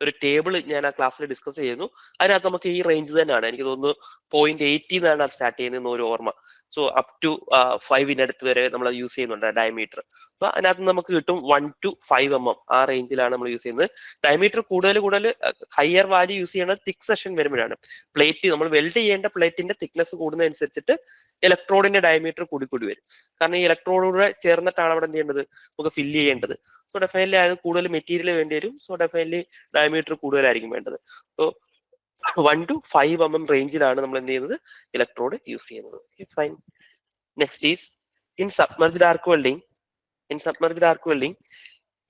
ഒരു ടേബിൾ ഞാൻ ആ ക്ലാസ്സിൽ ഡിസ്കസ് ചെയ്യുന്നു. അതിനകത്ത് നമുക്ക് ഈ റേഞ്ച് തന്നെയാണ്, എനിക്ക് തോന്നുന്നു 0.80 എന്നാണ് സ്റ്റാർട്ട് ചെയ്യുന്നതെന്ന് ഒരു ഓർമ്മ. സോ അപ് ടു 5 വരെ നമ്മൾ യൂസ് ചെയ്യുന്നുണ്ട് ഡയമീറ്റർ. അപ്പൊ അതിനകത്ത് നമുക്ക് കിട്ടും 1 to 5 mm ആ റേഞ്ചിലാണ് നമ്മൾ യൂസ് ചെയ്യുന്നത്. ഡയമീറ്റർ കൂടുതൽ ഹയർ വാല്യൂ യൂസ് ചെയ്യുന്നത് തിക് സെഷൻ വരുമ്പോഴാണ്. പ്ലേറ്റ് നമ്മൾ വെൽഡ് ചെയ്യേണ്ട പ്ലേറ്റിന്റെ തിക്നെസ് കൂടുന്നതനുസരിച്ചിട്ട് ഇലക്ട്രോഡിന്റെ ഡയമീറ്റർ കൂടി വരും. കാരണം ഈ ഇലക്ട്രോഡൂടെ ചേർന്നിട്ടാണ് അവിടെ എന്ത് ചെയ്യേണ്ടത്, നമുക്ക് ഫില്ല് ചെയ്യേണ്ടത്. സോ ഡെഫിനറ്റ്ലി അത് കൂടുതൽ മെറ്റീരിയൽ വേണ്ടി വരും. സോ ഡെഫിനറ്റ്ലി ഡയമീറ്റർ കൂടുതലായിരിക്കും വേണ്ടത്. സോ 1 to 5 mm റേഞ്ചിലാണ് നമ്മൾ എന്ത് ചെയ്യുന്നത്, ഇലക്ട്രോഡ് യൂസ് ചെയ്യുന്നത്. Fine. Next is in submerged arc welding. In submerged arc welding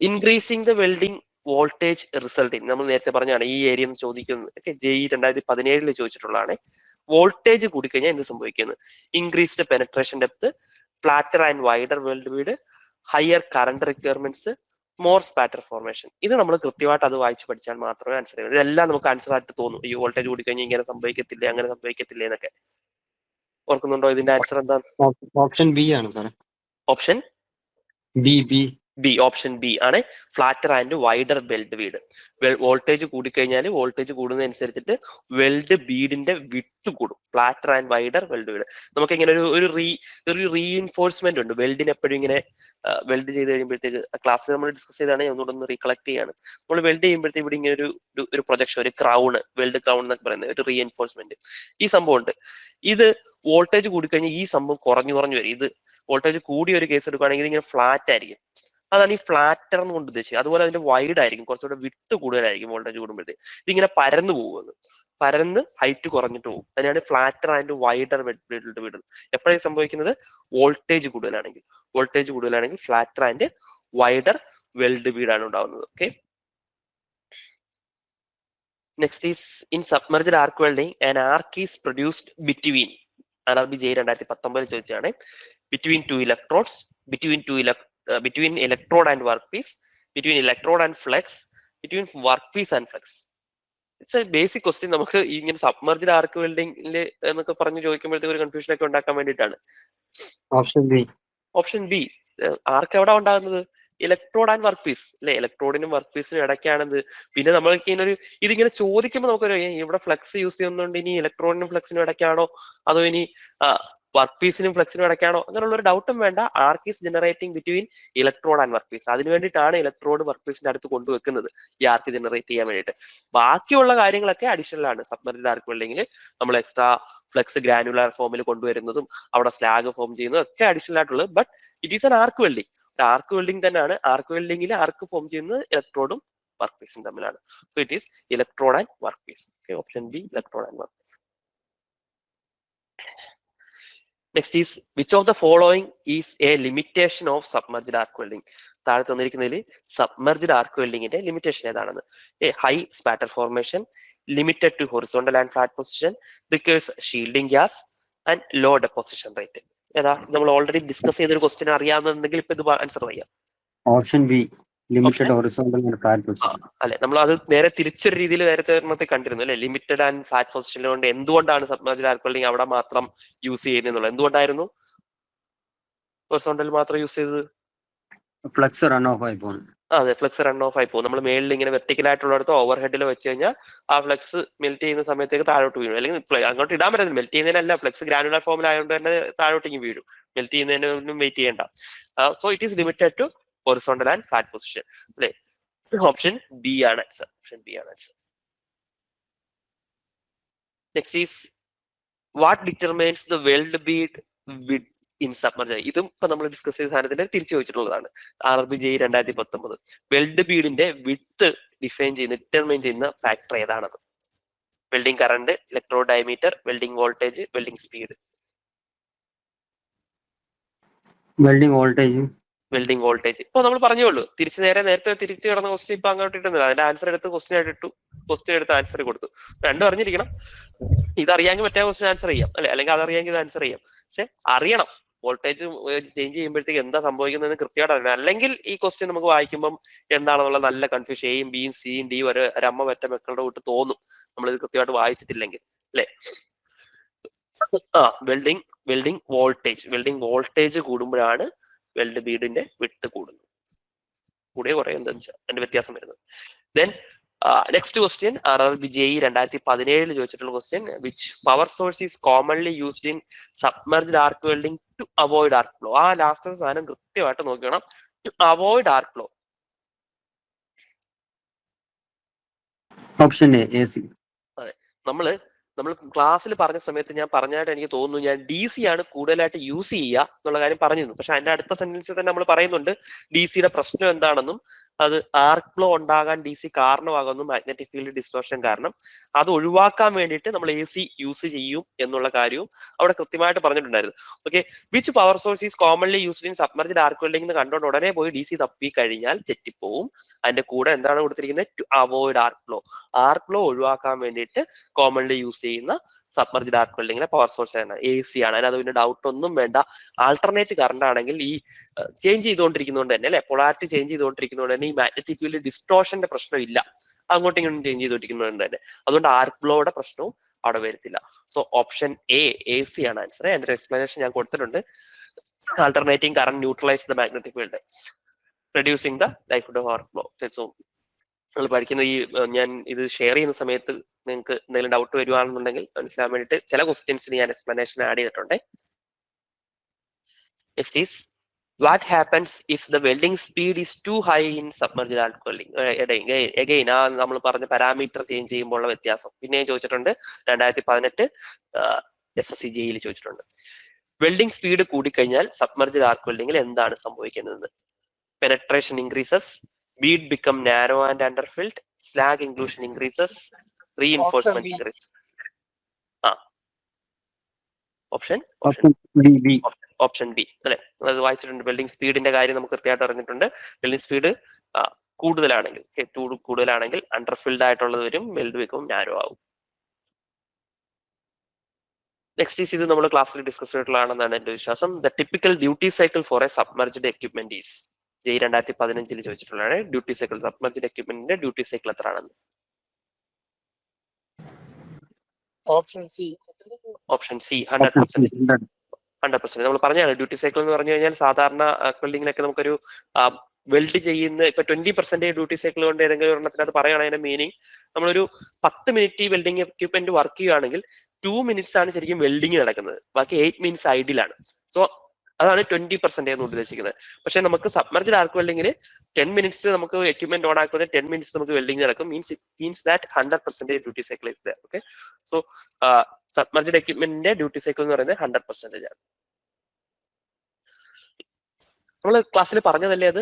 increasing the welding voltage resulting. നമ്മൾ നേരത്തെ പറഞ്ഞാണ് ഈ ഏരിയ ചോദിക്കുന്നത്. JEE 2017 ചോദിച്ചിട്ടുള്ളതാണ്. വോൾട്ടേജ് കൂടിക്കഴിഞ്ഞാൽ എന്ത് സംഭവിക്കുന്നത്? Increased penetration depth, flatter and wider weld bead, higher current requirements, more spatter formation. ഇത് നമ്മൾ കൃത്യമായിട്ട് അത് വായിച്ച് പഠിച്ചാൽ മാത്രമേ ആൻസർ ചെയ്യൂ. ഇതെല്ലാം നമുക്ക് ആൻസർ ആയിട്ട് തോന്നും, ഈ വോൾട്ടേജ് കൂടിക്കഴിഞ്ഞാൽ ഇങ്ങനെ സംഭവിക്കത്തില്ലേ, അങ്ങനെ സംഭവിക്കത്തില്ലേ എന്നൊക്കെ. ഓർക്കുന്നുണ്ടോ ഇതിന്റെ ആൻസർ എന്താണ്? ഓപ്ഷൻ ബി ആണ് സാറേ. Option B. ഓപ്ഷൻ ബി ആണ് flatter and wider weld bead. Voltage കൂടിക്കഴിഞ്ഞാൽ വോൾട്ടേജ് കൂടുന്നതനുസരിച്ചിട്ട് വെൽഡ് ബീഡിന്റെ വിട്ട് കൂടും. Flatter and wider weld bead. നമുക്ക് ഇങ്ങനെ ഒരു റീഇൻഫോഴ്സ്മെന്റ് ഉണ്ട് വെൽഡിന്. എപ്പോഴും ഇങ്ങനെ വെൽഡ് ചെയ്ത് കഴിയുമ്പോഴത്തേക്ക് ക്ലാസ്സിൽ നമ്മൾ ഡിസ്കസ് ചെയ്താണ്, ഒന്നുകൂടെ റീകളക്ട് ചെയ്യാണ്. നമ്മൾ വെൽഡ് ചെയ്യുമ്പോഴത്തേക്ക് ഇവിടെ ഇങ്ങനെ ഒരു പ്രൊജക്ഷൻ, ഒരു ക്രൗൺ, വെൽഡ് ക്രൗൺ എന്നൊക്കെ പറയുന്നത് ഒരു റീഎൻഫോഴ്സ്മെന്റ്. ഈ സംഭവം ഉണ്ട്. ഇത് വോൾട്ടേജ് കൂടിക്കഴിഞ്ഞാൽ ഈ സംഭവം കുറഞ്ഞു വരും. ഇത് വോൾട്ടേജ് കൂടിയ ഒരു കേസ് എടുക്കുകയാണെങ്കിൽ ഇങ്ങനെ ഫ്ലാറ്റ് ആയിരിക്കും. അതാണ് ഈ ഫ്ലാറ്റർ എന്ന് കൊണ്ട് ഉദ്ദേശിച്ചത്. അതുപോലെ അതിന്റെ വൈഡ് ആയിരിക്കും, കുറച്ചുകൂടെ വിട്ട് കൂടുതലായിരിക്കും വോൾട്ടേജ് കൂടുമ്പോഴത്തേക്ക്. ഇതിങ്ങനെ പരന്നു പോകുന്നത്, പരന്ന് ഹൈറ്റ് കുറഞ്ഞിട്ട് പോകും. അതിനാണ് flatter and wider weld bead. എപ്പോഴാണ് സംഭവിക്കുന്നത്? വോൾട്ടേജ് കൂടുതലാണെങ്കിൽ flatter and wider weld bead ആണ് ഉണ്ടാവുന്നത്. Okay. Next is in submerged arc welding an arc is produced between. RRB JEE 2019 ചോദിച്ചാണ്. Between two electrodes, between electrode and workpiece, between electrode and flex, between workpiece and flex. It's A basic question. നമുക്ക് ഇങ്ങനെ submerged arc വെൽഡിംഗിൽ എന്നൊക്കെ പറഞ്ഞ് ചോദിക്കുമ്പോഴത്തേക്ക് ഒരു confusion ഒക്കെ ഉണ്ടാക്കാൻ വേണ്ടിയിട്ടാണ്. Option B. ആർക്ക് എവിടെ ഉണ്ടാകുന്നത്? ഇലക്ട്രോഡ് ആൻഡ് വർക്ക് പീസ് അല്ലെ? ഇലക്ട്രോഡിനും വർക്ക് പീസിനും ഇടയ്ക്കാണെന്ന്. പിന്നെ നമ്മൾക്ക് ഇതിങ്ങനെ ചോദിക്കുമ്പോൾ നമുക്കൊരു ഇവിടെ ഫ്ലെക്സ് യൂസ് ചെയ്യുന്നുണ്ട്, ഇനി ഇലക്ട്രോഡിനും ഫ്ലെക്സിനും ഇടയ്ക്കാണോ അതോ ഇനി വർക്ക് പീസിനും ഫ്ലെക്സിനും ഇടയ്ക്കാണോ, അങ്ങനെയുള്ള ഒരു ഡൗട്ടും വേണ്ട. Arc is generating between electrode and work piece. അതിന് വേണ്ടിയിട്ടാണ് ഇലക്ട്രോഡ് വർക്ക് പീസിന്റെ അടുത്ത് കൊണ്ടുവെക്കുന്നത്, ഈ ആർക്ക് ജനറേറ്റ് ചെയ്യാൻ വേണ്ടിയിട്ട്. ബാക്കിയുള്ള കാര്യങ്ങളൊക്കെ അഡീഷണൽ ആണ്. സബ്മർജ്ഡ് ആർക്ക് വെൽഡിംഗിൽ നമ്മൾ എക്സ്ട്രാ ഫ്ലെക്സ് ഗ്രാനുലാർ ഫോമിൽ കൊണ്ടുവരുന്നതും അവിടെ സ്ലാഗ് ഫോം ചെയ്യുന്നതും ഒക്കെ അഡീഷണൽ ആയിട്ടുള്ളത്. But it is an arc welding. Arc welding തന്നെയാണ്. ആർക്ക് വെൽഡിംഗിൽ ആർക്ക് ഫോം ചെയ്യുന്നത് ഇലക്ട്രോഡും വർക്ക് പീസും തമ്മിലാണ്. So it is electrode and work piece. Option B, electrode and work piece. Next is which of the following is a limitation of submerged arc welding. താഴെ തന്നിരിക്കുന്നതിൽ submerged arc വെൽഡിംഗിന്റെ limitation ഏതാണെന്ന്. High spatter formation, limited to horizontal and flat position, requires shielding gas and low deposition rate. ഏതാ? നമ്മൾ already discuss ചെയ്തൊരു question അറിയാമെന്നുണ്ടെങ്കിൽ ഇപ്പൊ ഇത് ആൻസർ ചെയ്യാം. Option B, limited horizontal and flat position. അല്ലെ, നമ്മൾ അത് നേരെ തിരിച്ചൊരു രീതിയിൽ നേരത്തെ കണ്ടിരുന്നു അല്ലെ? ലിമിറ്റഡ് ആൻഡ് ഫ്ലാറ്റ് പൊസിഷനിൽ കൊണ്ട് എന്തുകൊണ്ടാണ് സബ്മർജ്ഡ് ആർക്ക് വെൽഡിംഗ് അവിടെ മാത്രം യൂസ് ചെയ്യുന്നത്? എന്തുകൊണ്ടായിരുന്നു ഹൊറിസോണ്ടൽ മാത്രം യൂസ് ചെയ്തത്? ഫ്ലക്സ് റൺ ഓഫ് ആയി പോകും. അതെ, ഫ്ലക്സ് റൺ ഓഫ് ആയി പോകും. നമ്മൾ മേളിൽ ഇങ്ങനെ വെർട്ടിക്കൽ ആയിട്ടുള്ളിടത്ത് ഓവർ ഹെഡിൽ വെച്ച് കഴിഞ്ഞാൽ ആ ഫ്ലക്സ് മെൽറ്റ് ചെയ്യുന്ന സമയത്തേക്ക് താഴോട്ട് വീഴും. അല്ലെങ്കിൽ അങ്ങോട്ട് ഇടാൻ പറ്റുന്നത്, മെൽറ്റ് ചെയ്യുന്നതിനല്ല, ഫ്ലക്സ് ഗ്രാനുലാർ ഫോമിലായതുകൊണ്ട് തന്നെ താഴോട്ടേക്ക് വീഴും. മെൽറ്റ് ചെയ്യുന്നതിനൊന്നും വെയിറ്റ് ചെയ്യേണ്ട. So it is limited to horizontal and flat position അല്ലെ? ഓപ്ഷൻ ബി ആണ് ആൻസർ. ഓപ്ഷൻ ബി ആണ് answer. Next is what determines the weld bead width in submerge. ഇതും ഇപ്പൊ നമ്മൾ ഡിസ്കസ് ചെയ്ത സാധനത്തിന്റെ തിരിച്ചു ചോദിച്ചിട്ടുള്ളതാണ്. RRB JEE 2019. വെൽഡ് ബീഡിന്റെ വിഡ്ത് ഡിറ്റർമൈൻ ചെയ്യുന്ന ഫാക്ടർ ഏതാണെന്ന്? Welding current, electrode diameter, welding voltage, welding speed. Welding voltage. ഇപ്പൊ നമ്മൾ പറഞ്ഞോളൂ, നേരത്തെ തിരിച്ചു കിടന്ന ക്വസ്റ്റ്യൻ ഇപ്പൊ അങ്ങോട്ട് ഇട്ടുന്നില്ല. അതിന്റെ ആൻസർ എടുത്ത് ക്വസ്റ്റ്യൻ ആയിട്ട് ഇട്ടു, ക്വസ്റ്റ്യൻ എടുത്ത് ആൻസർ കൊടുത്തു. രണ്ടും അറിഞ്ഞിരിക്കണം. ഇതറിയാമെങ്കിൽ മറ്റേ ക്വസ്റ്റ്യൻ ആൻസർ ചെയ്യാം അല്ലെ? അല്ലെങ്കിൽ അതറിയാമെങ്കിൽ ഇത് ആൻസർ ചെയ്യാം. പക്ഷെ അറിയണം വോൾട്ടേജ് ചേഞ്ച് ചെയ്യുമ്പോഴത്തേക്ക് എന്താ സംഭവിക്കുന്നതെന്ന് കൃത്യമായിട്ട് അറിയണം. അല്ലെങ്കിൽ ഈ ക്വസ്റ്റ്യൻ നമുക്ക് വായിക്കുമ്പോൾ എന്താണെന്നുള്ള നല്ല കൺഫ്യൂഷൻ, എയും ബിയും സിയും ഡിയും ഒരു അമ്മ പറ്റ മക്കളുടെ വിട്ട് തോന്നും നമ്മളിത് കൃത്യമായിട്ട് വായിച്ചിട്ടില്ലെങ്കിൽ അല്ലെ? വെൽഡിംഗ് വോൾട്ടേജ് കൂടുമ്പോഴാണ് വെൽഡ് ബീഡിന്റെ വിഡ്ത് കൂടുന്നത്. കൂടിയ കുറേ എന്താ വെച്ചാൽ അതിന്റെ വ്യത്യാസം വരുന്നത്. Then next question RRB JEE 2017 ചോദിച്ചിട്ടുള്ള question, which power source is commonly used in submerged arc welding to avoid arc flow. ആ ലാസ്റ്റ് സാധനം കൃത്യമായിട്ട് നോക്കണം. Avoid arc flow. Option A AC. അതെ, നമ്മൾ ക്ലാസ്സിൽ പറഞ്ഞ സമയത്ത് ഞാൻ പറഞ്ഞായിട്ട് എനിക്ക് തോന്നുന്നു ഞാൻ DC ആണ് കൂടുതലായിട്ട് യൂസ് ചെയ്യുക എന്നുള്ള കാര്യം പറഞ്ഞിരുന്നു. പക്ഷെ അതിന്റെ അടുത്ത സെന്റൻസിൽ തന്നെ നമ്മൾ പറയുന്നുണ്ട് DC പ്രശ്നം എന്താണെന്നും അത് ആർക്ക് ഫ്ലോ ഉണ്ടാകാൻ DC കാരണമാകുന്നു, മാഗ്നറ്റിക് ഫീൽഡ് ഡിസ്റ്റോർഷൻ കാരണം. അത് ഒഴിവാക്കാൻ വേണ്ടിയിട്ട് നമ്മൾ AC യൂസ് ചെയ്യും എന്നുള്ള കാര്യവും അവിടെ കൃത്യമായിട്ട് പറഞ്ഞിട്ടുണ്ടായിരുന്നു. Okay, which power source is commonly used in submerged arc welding എന്ന് കണ്ടുകൊണ്ട് ഉടനെ പോയി DC തപ്പി കഴിഞ്ഞാൽ തെറ്റിപ്പോവും. അതിന്റെ കൂടെ എന്താണ് കൊടുത്തിരിക്കുന്നത്? To avoid arc flow. Arc flow ഒഴിവാക്കാൻ വേണ്ടിയിട്ട് കോമൺലി യൂസ് ചെയ്യുന്ന സബ്മർജ്ഡ് ആർക്ക് വെൽഡിങ്ങിലെ പവർ സോഴ്സ് ആണ് AC ആണ്. അതിനകത്ത് പിന്നെ ഡൗട്ട് ഒന്നും വേണ്ട. ആൾട്ടർനേറ്റ് കറണ്ട് ആണെങ്കിൽ ഈ ചേഞ്ച് ചെയ്തുകൊണ്ടിരിക്കുന്നതുകൊണ്ട് തന്നെ, അല്ലെ, പൊളാരിറ്റി ചേഞ്ച് ചെയ്തുകൊണ്ടിരിക്കുന്നതുകൊണ്ട് തന്നെ ഈ മാഗ്നറ്റിക് ഫീൽഡ് ഡിസ്റ്റോർഷന്റെ പ്രശ്നം ഇല്ല. അങ്ങോട്ടും ഇങ്ങോട്ടും ചേഞ്ച് ചെയ്തുകൊണ്ടിരിക്കുന്നതുകൊണ്ട് തന്നെ അതുകൊണ്ട് ആർക്ക് ഫ്ലോയുടെ പ്രശ്നവും അവിടെ വരത്തില്ല. സോ ഓപ്ഷൻ എ AC ആണ് ആൻസർ. അതിന്റെ എക്സ്പ്ലനേഷൻ ഞാൻ കൊടുത്തിട്ടുണ്ട്. Alternating current neutralise the magnetic field, reducing the likelihood of arc flow. So നിങ്ങൾ പഠിക്കുന്ന ഈ ഞാൻ ഇത് ഷെയർ ചെയ്യുന്ന സമയത്ത് നിങ്ങൾക്ക് എന്തെങ്കിലും ഡൗട്ട് വരുവാണെന്നുണ്ടെങ്കിൽ മനസ്സിലാൻ വേണ്ടിയിട്ട് ചില ക്വസ്റ്റ്യൻസിന് ഞാൻ എക്സ്പ്ലനേഷൻ ആഡ് ചെയ്തിട്ടുണ്ട്. Next is what happens if the welding speed is too high in submerged arc welding. Again ആ നമ്മൾ പറഞ്ഞ പാരാമീറ്റർ ചേഞ്ച് ചെയ്യുമ്പോഴുള്ള വ്യത്യാസം പിന്നെയും ചോദിച്ചിട്ടുണ്ട്. 2018 SSC JEE ചോദിച്ചിട്ടുണ്ട്. വെൽഡിംഗ് സ്പീഡ് കൂടിക്കഴിഞ്ഞാൽ സബ്മർജ്ഡ് ആർക്ക് വെൽഡിംഗിൽ എന്താണ് സംഭവിക്കുന്നത്? Penetration increases, bead become narrow and underfilled, slag inclusion increases, reinforcement increases. Option B അല്ലെ, അത് വായിച്ചിട്ടുണ്ട്. വെൽഡിംഗ് സ്പീഡിന്റെ കാര്യം നമുക്ക് കൃത്യമായിട്ട് അറിഞ്ഞിട്ടുണ്ട്. വെൽഡിംഗ് സ്പീഡ് കൂടുതലാണെങ്കിൽ അണ്ടർഫിൽഡ് ആയിട്ടുള്ളത് വരും, വെൽഡ് become നാരോ ആവും. നെക്സ്റ്റ് ഈസ് ഇത് നമ്മൾ ക്ലാസ്സിൽ ഡിസ്കസ് ചെയ്തിട്ടുള്ളതാണെന്നാണ് എന്റെ വിശ്വാസം. The typical duty cycle for a submerged equipment is. JEE 2015 ചോദിച്ചിട്ടുള്ളതാണ് ഡ്യൂട്ടി സൈക്കിൾ, സബ്മർജ്ഡ് എക്യുപ്മെന്റിന്റെ ഡ്യൂട്ടി സൈക്കിൾ എത്രയാണെന്ന്. Option C 100%. നമ്മൾ പറഞ്ഞാണ് ഡ്യൂട്ടി സൈക്കിൾ എന്ന് പറഞ്ഞു കഴിഞ്ഞാൽ സാധാരണ വെൽഡിങ്ങിലൊക്കെ നമുക്കൊരു വെൽഡ് ചെയ്യുന്ന ഇപ്പൊ 20% ഡ്യൂട്ടി സൈക്കിൾ കൊണ്ട് ഏതെങ്കിലും ഒരെണ്ണത്തിനകത്ത് പറയുകയാണെങ്കിൽ അതിന്റെ മീനിങ് നമ്മളൊരു 10 മിനിറ്റ് വെൽഡിംഗ് എക്യുപ്മെന്റ് വർക്ക് ചെയ്യുകയാണെങ്കിൽ 2 മിനിറ്റ്സ് ആണ് ശരിക്കും വെൽഡിങ് നടക്കുന്നത്, ബാക്കി 8 മിനിറ്റ്സ് ഐഡിലാണ്. സോ അതാണ് 20% എന്ന് ഉദ്ദേശിക്കുന്നത്. പക്ഷെ നമുക്ക് സബ്മർജ്ഡ് ആർക്ക് വെൽഡിങ്ങിൽ 10 മിനിറ്റ്സ് നമുക്ക് എക്യുപ്മെന്റ് ഓൺ ആക്കുന്നത് 10 മിനിറ്റ്സ് നമുക്ക് വെൽഡിംഗ് നടക്കും. Means that 100% duty cycle is there. Okay, so submerged എക്യുപ്മെന്റിന്റെ ഡ്യൂട്ടി സൈക്കിൾ എന്ന് പറയുന്നത് 100% ആണ്. നമ്മൾ ക്ലാസ്സിൽ പറഞ്ഞതല്ലേ അത്,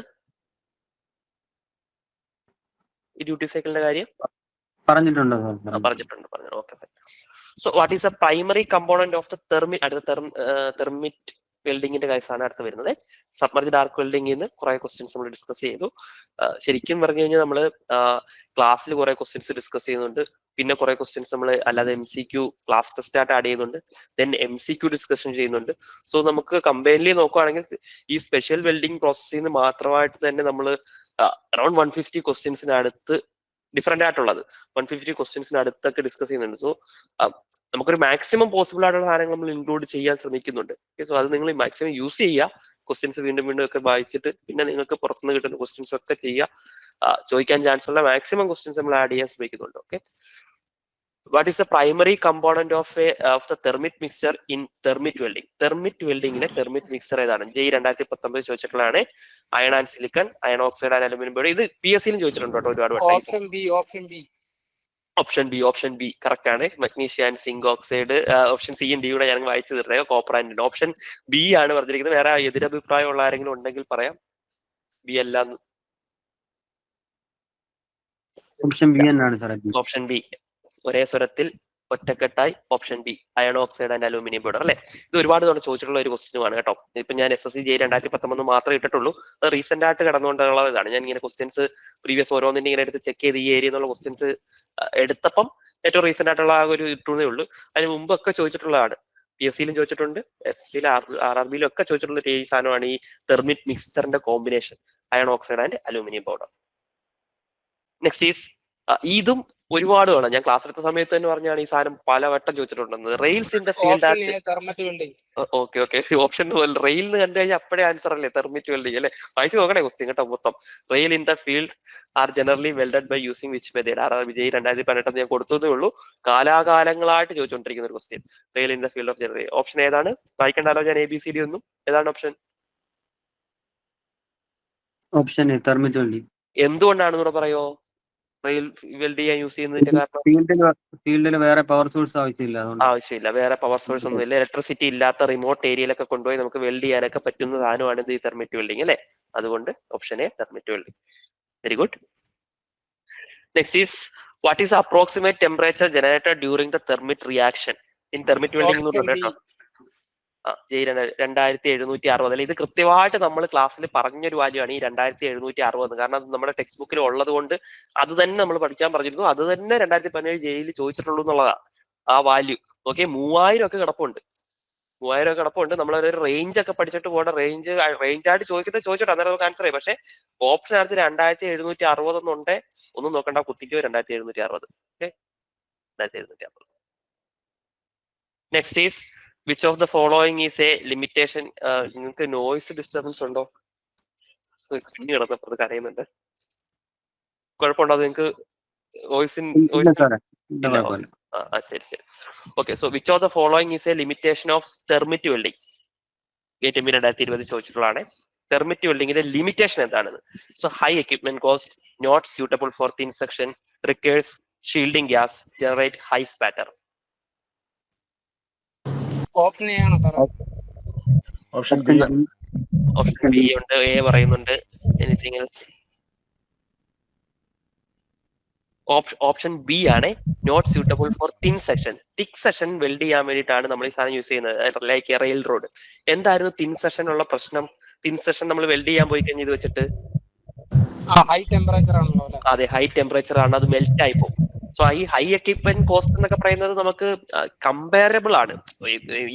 ഈ ഡ്യൂട്ടി സൈക്കിളിന്റെ കാര്യം പറഞ്ഞിട്ടുണ്ട്. Okay, fine. So what is a primary component of the thermite? അടുത്ത തെർമിറ്റ് വെൽഡിങ്ങിന്റെ കേസാണ് അടുത്ത് വരുന്നത്. സബ്മർജ്ഡ് ആർക്ക് വെൽഡിംഗിൽ നിന്ന് കുറെ ക്വസ്റ്റ്യൻസ് നമ്മൾ ഡിസ്കസ് ചെയ്തു. ശരിക്കും പറഞ്ഞു കഴിഞ്ഞാൽ നമ്മൾ ക്ലാസ്സിൽ കുറെ ക്വസ്റ്റ്യൻസ് ഡിസ്കസ് ചെയ്യുന്നുണ്ട്, പിന്നെ കുറെ ക്വസ്റ്റ്യൻസ് നമ്മൾ അല്ലാതെ MCQ ക്ലാസ് ടെസ്റ്റ് ആയിട്ട് ആഡ് ചെയ്യുന്നുണ്ട്, ദെൻ MCQ ഡിസ്കഷൻ ചെയ്യുന്നുണ്ട്. സോ നമുക്ക് കമ്പൈൻലി നോക്കുകയാണെങ്കിൽ ഈ സ്പെഷ്യൽ വെൽഡിംഗ് പ്രോസസ്സിൽ നിന്ന് മാത്രമായിട്ട് തന്നെ നമ്മൾ അറൌണ്ട് 150 ക്വസ്റ്റ്യൻസിന് അടുത്ത് ഡിഫറെന്റ് ആയിട്ടുള്ളത് 150 ക്വസ്റ്റ്യൻസിന് അടുത്തൊക്കെ ഡിസ്കസ് ചെയ്യുന്നുണ്ട്. സോ നമുക്കൊരു മാക്സിമം പോസിബിൾ ആയിട്ടുള്ള സാധനങ്ങൾ നമ്മൾ ഇൻക്ലൂഡ് ചെയ്യാൻ ശ്രമിക്കുന്നുണ്ട്. സോ അത് നിങ്ങൾ മാക്സിമം യൂസ് ചെയ്യുക. ക്വസ്റ്റ്യൻസ് വീണ്ടും ഒക്കെ വായിച്ചിട്ട് പിന്നെ നിങ്ങൾക്ക് പുറത്തുനിന്ന് കിട്ടുന്ന ക്വസ്റ്റ്യൻസ് ഒക്കെ ചെയ്യുക. ചോദിക്കാൻ ചാൻസ് ഉള്ള മാക്സിമം ക്വസ്റ്റ്യൻസ് നമ്മൾ ആഡ് ചെയ്യാൻ ശ്രമിക്കുന്നുണ്ട്. Okay, what is a primary component of the thermite mixture in thermite welding? Thermite വെൽഡിംഗിലെ തെർമിറ്റ് മിക്സ്ചർ ഏതാണ്? JEE 2019 ചോദിച്ചിട്ടുള്ളതാണ്. Iron and silicon, iron oxide and aluminium board. ഇത് PSC ചോദിച്ചിട്ടുണ്ട് കേട്ടോ ഒരുപാട്. ഓപ്ഷൻ ബി കറക്റ്റ് ആണ്. Magnesia and zinc oxide. Option C യും D കൂടെ ഞാൻ വായിച്ചു തീർത്തേ. കോപ്പർ ആൻഡ് ഓപ്ഷൻ ബി ആണ് പറഞ്ഞിരിക്കുന്നത്. വേറെ എതിരഭിപ്രായം ഉള്ള ആരെങ്കിലും ഉണ്ടെങ്കിൽ പറയാം. ബി അല്ല. ഓപ്ഷൻ ബി ഒരേ സ്വരത്തിൽ ഒറ്റക്കെട്ടായി option B, iron oxide and aluminium powder അല്ലെ. ഇത് ഒരുപാട് തവണ ചോദിച്ചിട്ടുള്ള ഒരു ക്വസ്റ്റ്യനുമാണ് കേട്ടോ. ഇപ്പൊ ഞാൻ SSC JEE 2019 മാത്രമേ ഇട്ടിട്ടുള്ളൂ. അത് റീസെന്റ് ആയിട്ട് കടന്നുകൊണ്ടുള്ള ഇതാണ്. ഞാൻ ഇങ്ങനെ ക്വസ്റ്റ്യൻസ് പ്രീവിയസ് ഓരോന്നിന്റെ ഇങ്ങനെ എടുത്ത് ചെക്ക് ചെയ്ത് ഈ ഏരിയ എന്നുള്ള ക്വസ്റ്റ്യൻസ് എടുത്തപ്പം ഏറ്റവും റീസെന്റ് ആയിട്ടുള്ള ആ ഒരു ഇട്ടുന്നേ ഉള്ളൂ. അതിന് മുമ്പൊക്കെ ചോദിച്ചിട്ടുള്ളതാണ്. PSCയിലും ചോദിച്ചിട്ടുണ്ട്, SSCയിലും RRBയിലും ഒക്കെ ചോദിച്ചിട്ടുള്ള ഈ സാധനമാണ് ഈ തെർമിറ്റ് മിക്സറിന്റെ combination, iron oxide and aluminium powder. Next is ഇതും ഒരുപാട് വേണം. ഞാൻ ക്ലാസ് എടുത്ത സമയത്ത് തന്നെ പറഞ്ഞാണ് ഈ സാധനം പലവട്ടം ചോദിച്ചിട്ടുണ്ടെന്ന്. Rails in the field okay option rail എന്ന് കണ്ടു കഴിഞ്ഞാൽ അപ്പോഴേ ആൻസർ അല്ലേ തെർമിറ്റ് വെൽഡിങ് അല്ലെ. വായിച്ചു നോക്കണേ ക്വസ്റ്റ്യൻ കേട്ടോ മൊത്തം. Rail in the field are generally welded by using which method. Vijay 2018 ഞാൻ കൊടുത്തതേ ഉള്ളൂ. കാലാകാലങ്ങളായിട്ട് ചോദിച്ചുകൊണ്ടിരിക്കുന്ന ഒരു question. Rail in the field of general. Option ഏതാണ്? വായിക്കണ്ടല്ലോ ഞാൻ ABCD ഒന്നും. ഏതാണ് ഓപ്ഷൻ? Option thermite welding. എന്തുകൊണ്ടാണെന്ന് കൂടെ പറയോ? റെയിൽ വെൽഡ് ചെയ്യാൻ യൂസ് ചെയ്യുന്നതിന്റെ കാരണം ഫീൽഡിൽ വേറെ പവർ സോഴ്സ് ആവശ്യമില്ല. വേറെ പവർ സോഴ്സ് ഒന്നും ഇല്ല. ഇലക്ട്രിസിറ്റി ഇല്ലാത്ത റിമോട്ട് ഏരിയയിലൊക്കെ കൊണ്ടുപോയി നമുക്ക് വെൽഡ് ചെയ്യാനൊക്കെ പറ്റുന്ന സാധനമാണ് ഇത്, ഈ തെർമിറ്റ് വെൽഡിങ് അല്ലെ. അതുകൊണ്ട് option A thermite welding. Very good. Next is what is approximate temperature generated during the thermite reaction in thermite welding എന്ന് പറഞ്ഞിട്ട് കേട്ടോ. 2760 അല്ലെ. ഇത് കൃത്യമായിട്ട് നമ്മൾ ക്ലാസ്സിൽ പറഞ്ഞൊരു വാല്യൂ ആണ് ഈ 2760. കാരണം അത് നമ്മുടെ ടെക്സ്റ്റ് ബുക്കിൽ ഉള്ളത് കൊണ്ട് അത് തന്നെ നമ്മൾ പഠിക്കാൻ പറഞ്ഞിരുന്നു. അത് തന്നെ 2017 ജയിൽ ചോദിച്ചിട്ടുള്ളൂ എന്നുള്ളതാണ് ആ വാല്യൂ. ഓക്കെ, 3000 ഒക്കെ കിടപ്പുണ്ട്. 3000 ഒക്കെ കിടപ്പുണ്ട്. നമ്മളൊരു റേഞ്ച് ഒക്കെ പഠിച്ചിട്ട് പോകേണ്ട. റേഞ്ച് ആയിട്ട് ചോദിച്ചോട്ടെ, അന്നേരം നമുക്ക് ആൻസർ ചെയ്യാം. പക്ഷെ ഓപ്ഷൻ അടുത്ത് 2760 എന്നുണ്ടേ ഒന്നും നോക്കണ്ട, കുത്തിക്കോ 2760. Okay, 2760. Next is which of the following is a limitation. നിങ്ങൾക്ക് നോയിസ് ഡിസ്റ്റർബൻസ് ഉണ്ടോ? കുഞ്ഞു കിടന്നപ്പോ കരയുന്നുണ്ട്. കുഴപ്പമുണ്ടോ നിങ്ങൾക്ക്? ശരി. Okay, so which of the following is a limitation of thermite welding. ATM 2020 ചോദിച്ചിട്ടുള്ളതാണ്. തെർമിറ്റ് വെൽഡിങ്ങിന്റെ ലിമിറ്റേഷൻ എന്താണെന്ന്. So high equipment cost, not suitable for thin section, requires shielding gas, generate high spatter. Option A ആണ് sir. Option B ഉണ്ട്, A പറയുന്നുണ്ട്. Anything else? Option B ആണ് not suitable for thin section. Thick section weld ചെയ്യാൻ വേണ്ടിയിട്ടാണ് നമ്മൾ ഈ സാധനം use ചെയ്യുന്നത്, ലൈക്ക് റെയിൽ റോഡ്. എന്തായിരുന്നു തിൻ സെക്ഷൻ ഉള്ള പ്രശ്നം? തിൻ സെക്ഷൻ നമ്മൾ വെൽഡ് ചെയ്യാൻ പോയി കഴിഞ്ഞ് ഇത് വെച്ചിട്ട് ഹൈ ടെമ്പറേച്ചർ ആണല്ലോ. അതെ, ഹൈ ടെമ്പറേച്ചർ ആണ്, അത് മെൽറ്റ് ആയി പോകും. സോ ഈ ഹൈ എക്യുപ്മെന്റ് കോസ്റ്റ് എന്നൊക്കെ പറയുന്നത് നമുക്ക് കമ്പയറബിൾ ആണ്.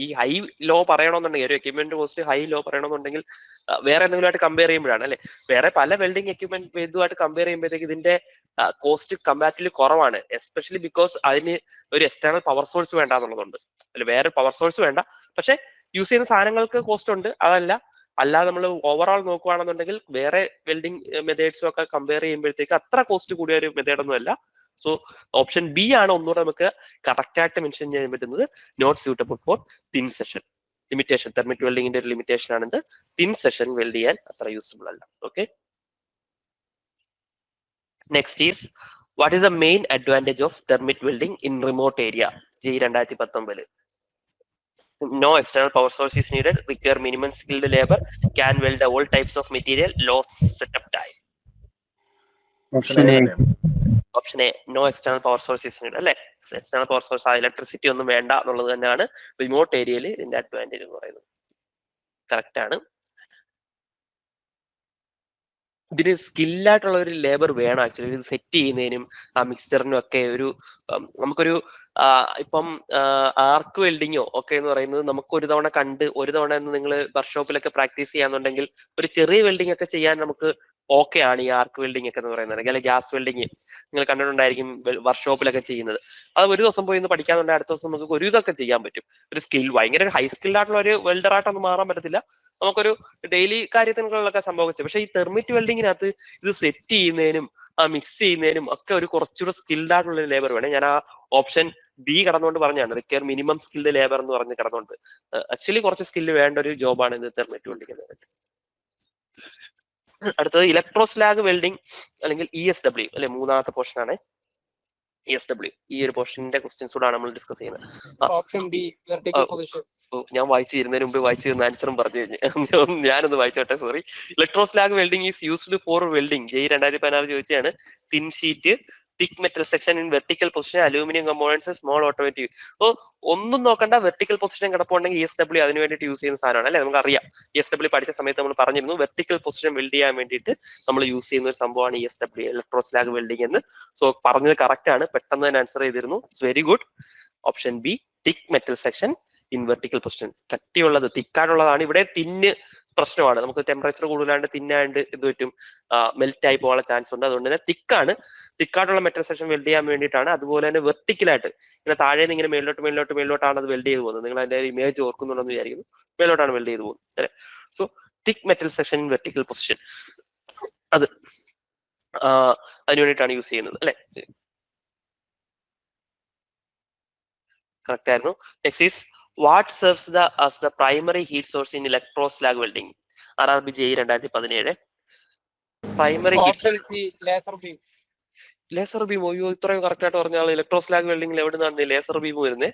ഈ ഹൈ ലോ പറയണമെന്നുണ്ടെങ്കിൽ, ഒരു എക്യുപ്മെന്റ് കോസ്റ്റ് ഹൈ ലോ പറയണമെന്നുണ്ടെങ്കിൽ വേറെ എന്തെങ്കിലുമായിട്ട് കമ്പയർ ചെയ്യുമ്പോഴാണ് അല്ലെ. വേറെ പല വെൽഡിംഗ് എക്യുപ്മെന്റ് ഇതുമായിട്ട് കമ്പയർ ചെയ്യുമ്പോഴത്തേക്ക് ഇതിന്റെ കോസ്റ്റ് കമ്പാരിറ്റീവ്ലി കുറവാണ്. എസ്പെഷ്യലി ബിക്കോസ് അതിന് ഒരു എക്സ്റ്റേണൽ പവർ സോഴ്സ് വേണ്ട എന്നുള്ളതുണ്ട്. അല്ല, വേറെ പവർ സോഴ്സ് വേണ്ട. പക്ഷെ യൂസ് ചെയ്യുന്ന സാധനങ്ങൾക്ക് കോസ്റ്റ് ഉണ്ട്. അല്ലാതെ നമ്മൾ ഓവറോൾ നോക്കുകയാണെന്നുണ്ടെങ്കിൽ വേറെ വെൽഡിംഗ് മെത്തേഡ്സും ഒക്കെ കമ്പയർ ചെയ്യുമ്പോഴത്തേക്ക് അത്ര കോസ്റ്റ് കൂടിയ ഒരു മെത്തേഡ് ഒന്നും അല്ല. സോ ഓപ്ഷൻ ബി ആണ് ഒന്നുകൂടെ നമുക്ക് കറക്റ്റ് ആയിട്ട് മെൻഷൻ ചെയ്യാൻ പറ്റുന്നത്. Not suitable for thin section. Limitation, thermite വെൽഡിങ്ങിന്റെ ഒരു ലിമിറ്റേഷൻ ആണിത്. തിൻ സെഷൻ വെൽഡ് ചെയ്യാൻ അത്ര യൂസ്ഫുൾ അല്ല. Okay, next is what is the main advantage of thermite welding in remote area. JEE 2019. No external power source is needed, require minimum skilled labor, can weld all types of material, low setup time. Option A, no external power source is need അല്ലെ. External power source, electricity ഒന്നും വേണ്ട എന്നുള്ളത് തന്നെയാണ് remote ഏരിയയിൽ ഇതിന്റെ advantage എന്ന് പറയുന്നത്. Correct ആണ്. ഇതിന് സ്കില്ലായിട്ടുള്ള ഒരു ലേബർ വേണം ആക്ച്വലി. ഇത് സെറ്റ് ചെയ്യുന്നതിനും ആ മിക്സ്ചറിനും ഒക്കെ നമുക്കൊരു ഇപ്പം ആർക്ക് വെൽഡിങ്ങോ ഒക്കെ എന്ന് പറയുന്നത് നമുക്ക് ഒരു തവണ കണ്ട് ഒരു തവണ നിങ്ങൾ വർക്ക്ഷോപ്പിലൊക്കെ പ്രാക്ടീസ് ചെയ്യാന്നുണ്ടെങ്കിൽ ഒരു ചെറിയ വെൽഡിംഗ് ഒക്കെ ചെയ്യാൻ നമുക്ക് ഓക്കെ ആണ് ഈ ആർക്ക് വെൽഡിംഗ് ഒക്കെ എന്ന് പറയുന്നത്. അല്ലെങ്കിൽ ഗ്യാസ് വെൽഡിങ് നിങ്ങൾ കണ്ടിട്ടുണ്ടായിരിക്കും വർക്ക്ഷോപ്പിലൊക്കെ ചെയ്യുന്നത്. അത് ഒരു ദിവസം പോയി പഠിക്കാന്നുണ്ടെങ്കിൽ അടുത്ത ദിവസം നമുക്ക് ഒരു ഇതൊക്കെ ചെയ്യാൻ പറ്റും. ഒരു സ്കിൽ, ഭയങ്കര ഹൈ സ്കിൽഡായിട്ടുള്ള ഒരു വെൽഡറായിട്ടൊന്നും മാറാൻ പറ്റത്തില്ല. നമുക്കൊരു ഡെയിലി കാര്യത്തിനൊക്കെ സംഭവിച്ചു. പക്ഷെ ഈ തെർമിറ്റ് വെൽഡിങ്ങിനകത്ത് ഇത് സെറ്റ് ചെയ്യുന്നതിനും മിക്സ് ചെയ്യുന്നതിനും ഒക്കെ ഒരു കുറച്ചുകൂടെ സ്കിൽഡ് ആയിട്ടുള്ള ലേബർ വേണം. ഞാൻ ആ ഓപ്ഷൻ ബി കടന്നുകൊണ്ട് പറഞ്ഞാണ്, റിക്വയർ മിനിമം സ്കിൽഡ് ലേബർ എന്ന് പറഞ്ഞ് കടന്നുകൊണ്ട്. ആക്ച്വലി കുറച്ച് സ്കില്ല് വേണ്ട ഒരു ജോബാണ് ഇത് തെർമിറ്റ് വെൽഡിങ്. അടുത്തത് ഇലക്ട്രോസ്ലാഗ് വെൽഡിംഗ് അല്ലെങ്കിൽ ESW അല്ലെ, മൂന്നാമത്തെ പോർഷൻ ആണ് ESW. ഈ ഒരു പോർഷന്റെ ക്വസ്റ്റ്യൻസ് കൂടാണ് നമ്മൾ ഡിസ്കസ് ചെയ്യുന്നത്. ഞാൻ വായിച്ചു തരുന്നതിന് മുമ്പ് വായിച്ചു തരുന്ന ആൻസറും പറഞ്ഞു കഴിഞ്ഞു. ഞാനൊന്ന് വായിച്ചോട്ടെ, sorry. Electroslag welding is used for welding. JEE 2016 ചോദിച്ചാണ്. Thin sheet, thick metal section in vertical position, aluminium components, small automotive. So ഒന്നും നോക്കണ്ട, വെർട്ടിക്കൽ പൊസിഷൻ കിടപ്പുണ്ടെങ്കിൽ ESW അതിന് വേണ്ടിയിട്ട് യൂസ് ചെയ്യുന്ന സാധനമാണ് അല്ലെ. നമുക്കറിയാം, ESW പഠിച്ച സമയത്ത് നമ്മൾ പറഞ്ഞിരുന്നു വെർട്ടിക്കൽ പൊസിഷൻ വെൽഡ് ചെയ്യാൻ വേണ്ടിയിട്ട് നമ്മൾ യൂസ് ചെയ്യുന്ന ഒരു സംഭവമാണ് ESW, ഇലക്ട്രോസ്ലാഗ് വെൽഡിംഗ് എന്ന്. സോ പറഞ്ഞത് കറക്റ്റ് ആണ്, പെട്ടെന്ന് തന്നെ ആൻസർ ചെയ്തിരുന്നു. It's very good. Option B, thick metal section in vertical position. കട്ടിയുള്ളത്, തിക്കായിട്ടുള്ളതാണ്. ഇവിടെ തിന്ന് പ്രശ്നമാണ്. നമുക്ക് ടെമ്പറേച്ചർ കൂടുതലാണ്ട് തിന്നാണ്ട് ഇത് പറ്റും, മെൽറ്റ് ആയി പോകാനുള്ള ചാൻസ് ഉണ്ട്. അതുകൊണ്ട് തന്നെ തിക്കായിട്ടുള്ള മെറ്റൽ സെക്ഷൻ വെൽഡ് ചെയ്യാൻ വേണ്ടിയിട്ടാണ്. അതുപോലെ തന്നെ വെർട്ടിക്കലായിട്ട് ഇങ്ങനെ താഴെ നിന്ന് ഇങ്ങനെ മേലോട്ടാണ് അത് വെൽഡ് ചെയ്ത് പോകുന്നത്. നിങ്ങൾ അതിന്റെ ഇമേജ് ഓർക്കുന്നുണ്ടെന്ന് വിചാരിക്കുന്നു. മേലോട്ടാണ് വെൽഡ് ചെയ്ത് പോകുന്നത് അല്ലെ. So thick metal section in vertical position, അത് അതിന് വേണ്ടിയിട്ടാണ് യൂസ് ചെയ്യുന്നത് അല്ലെ. കറക്റ്റ് ആയിരുന്നു. Next is what serves as the primary heat source in electroslag welding? RRB JEE 2017. Primary heat laser beam. അയ്യോ, ഇത്രയും കറക്റ്റ് ആയിട്ട് പറഞ്ഞാൽ ഇലക്ട്രോസ്ലാഗ് വെൽഡിംഗിൽ എവിടെ നിന്നാണ് ലേസർ ബീം വരുന്നത്?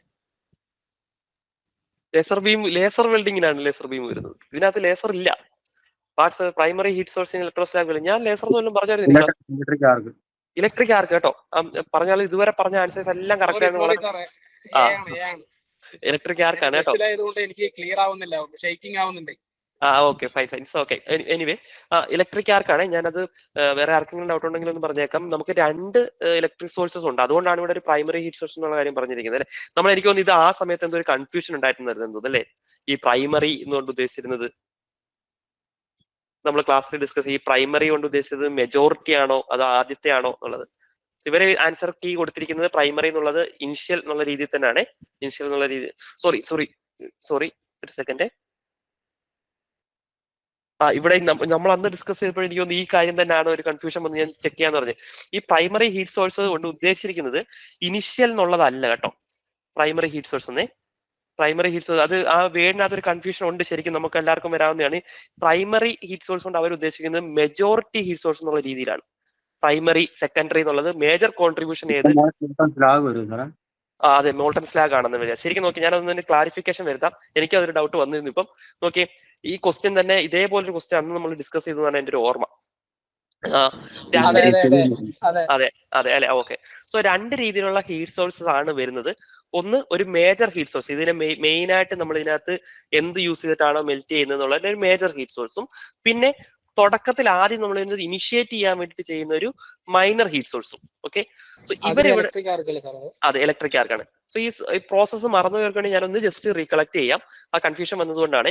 ലേസർ വെൽഡിങ്ങിനാണ് ലേസർ ബീം വരുന്നത്. ഇതിനകത്ത് ലേസർ ഇല്ല. What's primary heat source in electroslag welding? ഞാൻ ലേസർ എന്നൊന്നും പറഞ്ഞായിരുന്നു. ഇലക്ട്രിക് ആർക്ക് കേട്ടോ പറഞ്ഞാൽ ഇതുവരെ പറഞ്ഞ ആൻസേഴ്സ് എല്ലാം കറക്റ്റ് ആയിരുന്നു. ഇലക്ട്രിക് ആർക്കാണ് കേട്ടോ. എനിക്ക് ക്ലിയർ ആവുന്നില്ല, ഷേക്കിംഗ് ആവുന്നുണ്ട്. Okay fine it's okay. Anyway electric ആർക്കാണ്. ഞാനത് വേറെ ആർക്കെങ്കിലും ഡൗട്ട് ഉണ്ടെങ്കിൽ ഒന്ന് പറഞ്ഞേക്കാം. നമുക്ക് 2 ഇലക്ട്രിക് സോഴ്സസ് ഉണ്ട്. അതുകൊണ്ടാണ് ഇവിടെ ഒരു പ്രൈമറി ഹീറ്റ് സോഴ്സ് എന്നുള്ള കാര്യം പറഞ്ഞിരിക്കുന്നത് അല്ലെ. നമ്മൾ എനിക്ക് തോന്നുന്നു ഇത് ആ സമയത്ത് എന്തോ ഒരു കൺഫ്യൂഷൻ ഉണ്ടായിരുന്നു അല്ലേ, ഈ പ്രൈമറി എന്നുകൊണ്ട് ഉദ്ദേശിച്ചിരുന്നത്. നമ്മൾ ക്ലാസ്സിൽ ഡിസ്കസ് ഈ പ്രൈമറി കൊണ്ട് ഉദ്ദേശിച്ചത് മെജോറിറ്റി ആണോ അതോ ആദ്യത്തെ ആണോ എന്നുള്ളത്. ഇവര് ആൻസർ കീ കൊടുത്തിരിക്കുന്നത് പ്രൈമറി എന്നുള്ളത് ഇനിഷ്യൽ എന്നുള്ള രീതിയിൽ തന്നെയാണ്. ഇനിഷ്യൽ എന്നുള്ള രീതി സോറി ഒരു സെക്കൻഡ്. ഇവിടെ നമ്മൾ അന്ന് ഡിസ്കസ് ചെയ്തപ്പോൾ എനിക്ക് തോന്നുന്നു ഈ കാര്യം തന്നെയാണ് ഒരു കൺഫ്യൂഷൻ വന്ന് ഞാൻ ചെക്ക് ചെയ്യാന്ന് പറഞ്ഞു. ഈ പ്രൈമറി ഹീറ്റ് സോഴ്സ് കൊണ്ട് ഉദ്ദേശിച്ചിരിക്കുന്നത് ഇനിഷ്യൽ എന്നുള്ളതല്ല കേട്ടോ. പ്രൈമറി ഹീറ്റ് സോഴ്സ് അത് ആ വേർഡിനകത്ത് ഒരു കൺഫ്യൂഷൻ ഉണ്ട്. ശരിക്കും നമുക്ക് എല്ലാവർക്കും വരാവുന്നതാണ്. പ്രൈമറി ഹീറ്റ് സോഴ്സ് കൊണ്ട് അവർ ഉദ്ദേശിക്കുന്നത് മെജോറിറ്റി ഹീറ്റ് സോഴ്സ് എന്നുള്ള രീതിയിലാണ്. പ്രൈമറി സെക്കൻഡറി എന്നുള്ളത് മേജർ കോൺട്രിബ്യൂഷൻ ഏത്? അതെ, മോൾട്ടൺ സ്ലാഗ് ആണെന്ന് വരിക. ശരിക്കും നോക്കി ഞാനതൊന്ന് ക്ലാരിഫിക്കേഷൻ വരുത്താം. എനിക്ക് അതൊരു ഡൗട്ട് വന്നിരുന്നു. ഇപ്പം നോക്കി ഈ ക്വസ്റ്റ്യൻ തന്നെ ഇതേപോലൊരു ക്വസ്റ്റ്യൻ അന്ന് നമ്മൾ ഡിസ്കസ് ചെയ്തതാണ് എന്റെ ഒരു ഓർമ്മ. അതെ അല്ലെ. ഓക്കെ. സോ 2 രീതിയിലുള്ള ഹീറ്റ് സോഴ്സസ് ആണ് വരുന്നത്. ഒന്ന് ഒരു മേജർ ഹീറ്റ് സോഴ്സ്, ഇതിനെ മെയിൻ ആയിട്ട് നമ്മൾ ഇതിനകത്ത് എന്ത് യൂസ് ചെയ്തിട്ടാണോ മെൽറ്റ് ചെയ്യുന്നത് എന്നുള്ള ഒരു മേജർ ഹീറ്റ് സോഴ്സും, പിന്നെ തുടക്കത്തിൽ ആദ്യം നമ്മൾ ഇനിഷ്യേറ്റ് ചെയ്യാൻ വേണ്ടിയിട്ട് ചെയ്യുന്ന ഒരു മൈനർ ഹീറ്റ് സോഴ്സും. ഓക്കെ. സോ ഇവരിവിടെ അതെ ഇലക്ട്രിക് ആർക്കാണ്. സോ ഈ പ്രോസസ്സ് മറന്നു പോയവർക്കാണെങ്കിൽ ഞാനൊന്ന് ജസ്റ്റ് റീകളക്ട് ചെയ്യാം. ആ കൺഫ്യൂഷൻ വന്നതുകൊണ്ടാണ്.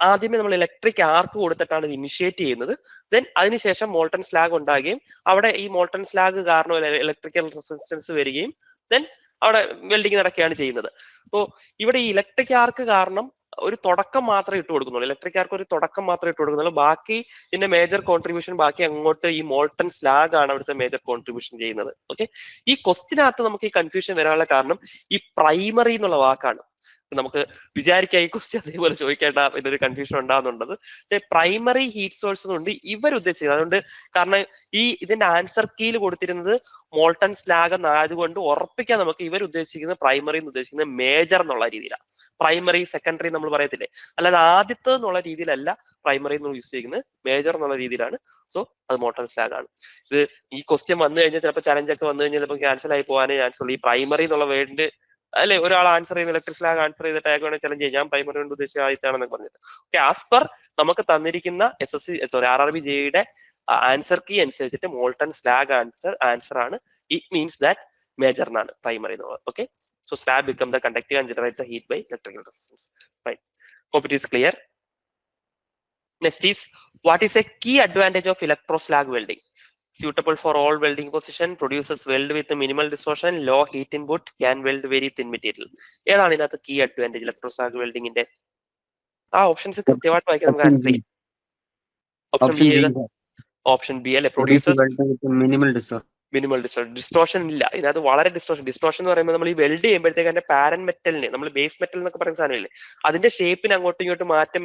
ആദ്യമേ നമ്മൾ ഇലക്ട്രിക് ആർക്ക് കൊടുത്തിട്ടാണ് ഇത് ഇനിഷ്യേറ്റ് ചെയ്യുന്നത്. ദെൻ അതിനുശേഷം മോൾട്ടൺ സ്ലാഗ് ഉണ്ടാകുകയും അവിടെ ഈ മോൾട്ടൺ സ്ലാഗ് കാരണം ഇലക്ട്രിക്കൽ റെസിസ്റ്റൻസ് വരികയും ദെൻ അവിടെ വെൽഡിങ് നടക്കുകയാണ് ചെയ്യുന്നത്. അപ്പോൾ ഇവിടെ ഈ ഇലക്ട്രിക് ആർക്ക് കാരണം ഒരു തുടക്കം മാത്രമേ ഇട്ട് കൊടുക്കുന്നുള്ളൂ. ഇലക്ട്രിക് ആർക്ക് ഒരു തുടക്കം മാത്രമേ ഇട്ട് കൊടുക്കുന്നുള്ളൂ. ബാക്കി ഇതിന്റെ മേജർ കോൺട്രിബ്യൂഷൻ ബാക്കി അങ്ങോട്ട് ഈ മോൾട്ടൺ സ്ലാഗ് ആണ് അവിടുത്തെ മേജർ കോൺട്രിബ്യൂഷൻ ചെയ്യുന്നത്. ഓക്കെ. ഈ ക്വസ്റ്റിനകത്ത് നമുക്ക് ഈ കൺഫ്യൂഷൻ വരാനുള്ള കാരണം ഈ പ്രൈമറി എന്നുള്ള വാക്കാണ്. നമുക്ക് വിചാരിക്കാം ഈ ക്വസ്റ്റ്യൻ അതേപോലെ ചോദിക്കേണ്ട ഇതൊരു കൺഫ്യൂഷൻ ഉണ്ടാകുന്നുണ്ടത്. പ്രൈമറി ഹീറ്റ് സോഴ്സ് കൊണ്ട് ഇവർ ഉദ്ദേശിച്ചത്, അതുകൊണ്ട് കാരണം ഇതിന്റെ ആൻസർ കീയിൽ കൊടുത്തിരുന്നത് മോൾട്ടൺ സ്ലാഗ് എന്നായതുകൊണ്ട് ഉറപ്പിക്കാൻ നമുക്ക് ഇവർ ഉദ്ദേശിക്കുന്നത് പ്രൈമറി എന്ന് ഉദ്ദേശിക്കുന്നത് മേജർ എന്നുള്ള രീതിയിലാണ്. പ്രൈമറി സെക്കൻഡറി നമ്മൾ പറയത്തില്ലേ, അല്ലാതെ ആദ്യത്തെ എന്നുള്ള രീതിയിലല്ല പ്രൈമറി എന്ന് യൂസ് ചെയ്യുന്നത്, മേജർ എന്നുള്ള രീതിയിലാണ്. സോ അത് മോൾട്ടൺ സ്ലാഗ് ആണ്. ഇത് ഈ ക്വസ്റ്റ്യൻ വന്നു കഴിഞ്ഞാൽ ചിലപ്പോൾ ചലഞ്ച് ഒക്കെ വന്നു കഴിഞ്ഞാൽ ചിലപ്പോൾ ക്യാൻസൽ ആയി പോകാനേ ചാൻസ് ഉള്ളൂ. ഈ പ്രൈമറി എന്നുള്ള വേർഡ് അല്ലെ ഒരാൾ ആൻസർ ചെയ്യുന്ന ഇലക്ട്രിക് സ്ലാഗ് ആൻസർ ചെയ്തിട്ട് അയാൾക്ക് വേണമെങ്കിൽ ചലഞ്ച് ചെയ്യാം, ഞാൻ പ്രൈമറി കൊണ്ട് ഉദ്ദേശിച്ച ആദ്യത്താണെന്ന് പറഞ്ഞിട്ട്. ഓക്കെ. ആസ് പെർ നമുക്ക് തന്നിരിക്കുന്ന RRB JEE ആൻസർ കീ അനുസരിച്ചിട്ട് മോൾട്ടൺ സ്ലാഗ് ആൻസർ ആണ്. ഇറ്റ് മീൻസ് ദാറ്റ് മേജർ എന്നാണ് പ്രൈമറി എന്നുള്ളത്. Okay. So slab become the conductive and generate the heat by electrical resistance. Fine. Hope it is clear. Next is, what is a key advantage of electroslag welding? Suitable for all welding position, produces weld with minimal distortion, low heat input, can weld very thin material. ഏതാണ് ഇതിനകത്ത് key advantage electroslag welding ന്റെ? Options കൃത്യമായിട്ട് വായിക്കാൻ നമുക്ക് answer ചെയ്യാം. Option B അല്ലെ, producers minimal distortion ഇല്ല ഇതിനകത്ത്. വളരെ ഡിസ്റ്റോർഷൻ എന്ന് പറയുമ്പോൾ നമ്മൾ ഈ വെൽഡ് ചെയ്യുമ്പോഴത്തേക്ക് അതിന്റെ പാരൻ മെറ്റലിനെ, നമ്മൾ ബേസ് മെറ്റൽ എന്നൊക്കെ പറയുന്ന സാധനമില്ലേ, അതിന്റെ ഷേപ്പിന് അങ്ങോട്ടും ഇങ്ങോട്ടും മാറ്റം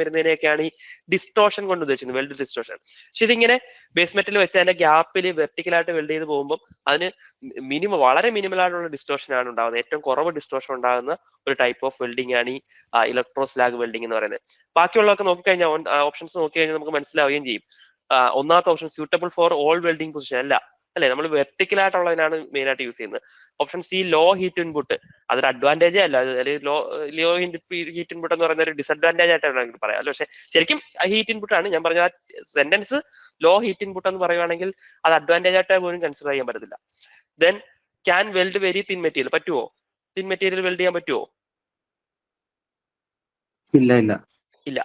വരുന്നതിനെയൊക്കെയാണ് ഈ ഡിസ്റ്റോർഷൻ കൊണ്ട് ഉദ്ദേശിക്കുന്നത്, വെൽഡ് ഡിസ്റ്റോർഷൻ. പക്ഷെ ഇതിങ്ങനെ ബേസ് മെറ്റൽ വെച്ച് അതിന്റെ ഗ്യാപ്പിൽ വെർട്ടിക്കലായിട്ട് വെൽഡ് ചെയ്ത് പോകുമ്പോൾ അതിന് വളരെ മിനിമൽ ആയിട്ടുള്ള ഡിസ്റ്റോർഷൻ ആണ് ഉണ്ടാകുന്നത്. ഏറ്റവും കുറവ് ഡിസ്റ്റോർഷൻ ഉണ്ടാകുന്ന ഒരു ടൈപ്പ് ഓഫ് വെൽഡിംഗ് ആണ് ഈ ഇലക്ട്രോസ്ലാഗ് വെൽഡിംഗ് എന്ന് പറയുന്നത്. ബാക്കിയുള്ളതൊക്കെ നോക്കിക്കഴിഞ്ഞാൽ ഓപ്ഷൻസ് നോക്കി കഴിഞ്ഞാൽ നമുക്ക് മനസ്സിലാവുകയും ചെയ്യും. ഒന്നാമത്തെ option suitable for all welding position അല്ലെ, നമ്മൾ വെർട്ടിക്കൽ ആയിട്ടുള്ളതിനാണ് മെയിൻ ആയിട്ട് യൂസ് ചെയ്യുന്നത്. Option C low heat input, അതൊരു അഡ്വാൻറ്റേജേ അല്ല, ലോ ഹീറ്റ് ഇൻപുട്ട് എന്ന് പറയുന്ന ഒരു ഡിസഡ്വാൻറ്റേജ് ആയിട്ടാണ് വേണമെങ്കിൽ പറയാം. പക്ഷെ ശരിക്കും ഹീറ്റ് ഇൻപുട്ട് ആണ്. ഞാൻ പറഞ്ഞ സെന്റൻസ് ലോ ഹീറ്റ് ഇൻപുട്ട് എന്ന് പറയുവാണെങ്കിൽ അത് അഡ്വാൻറ്റേജ് ആയിട്ട് പോലും കൺസിഡർ ചെയ്യാൻ പറ്റത്തില്ല. Then can weld very thin material, പറ്റുമോ? തിൻ മെറ്റീരിയൽ വെൽഡ് ചെയ്യാൻ പറ്റുമോ? ഇല്ല. ഇല്ല,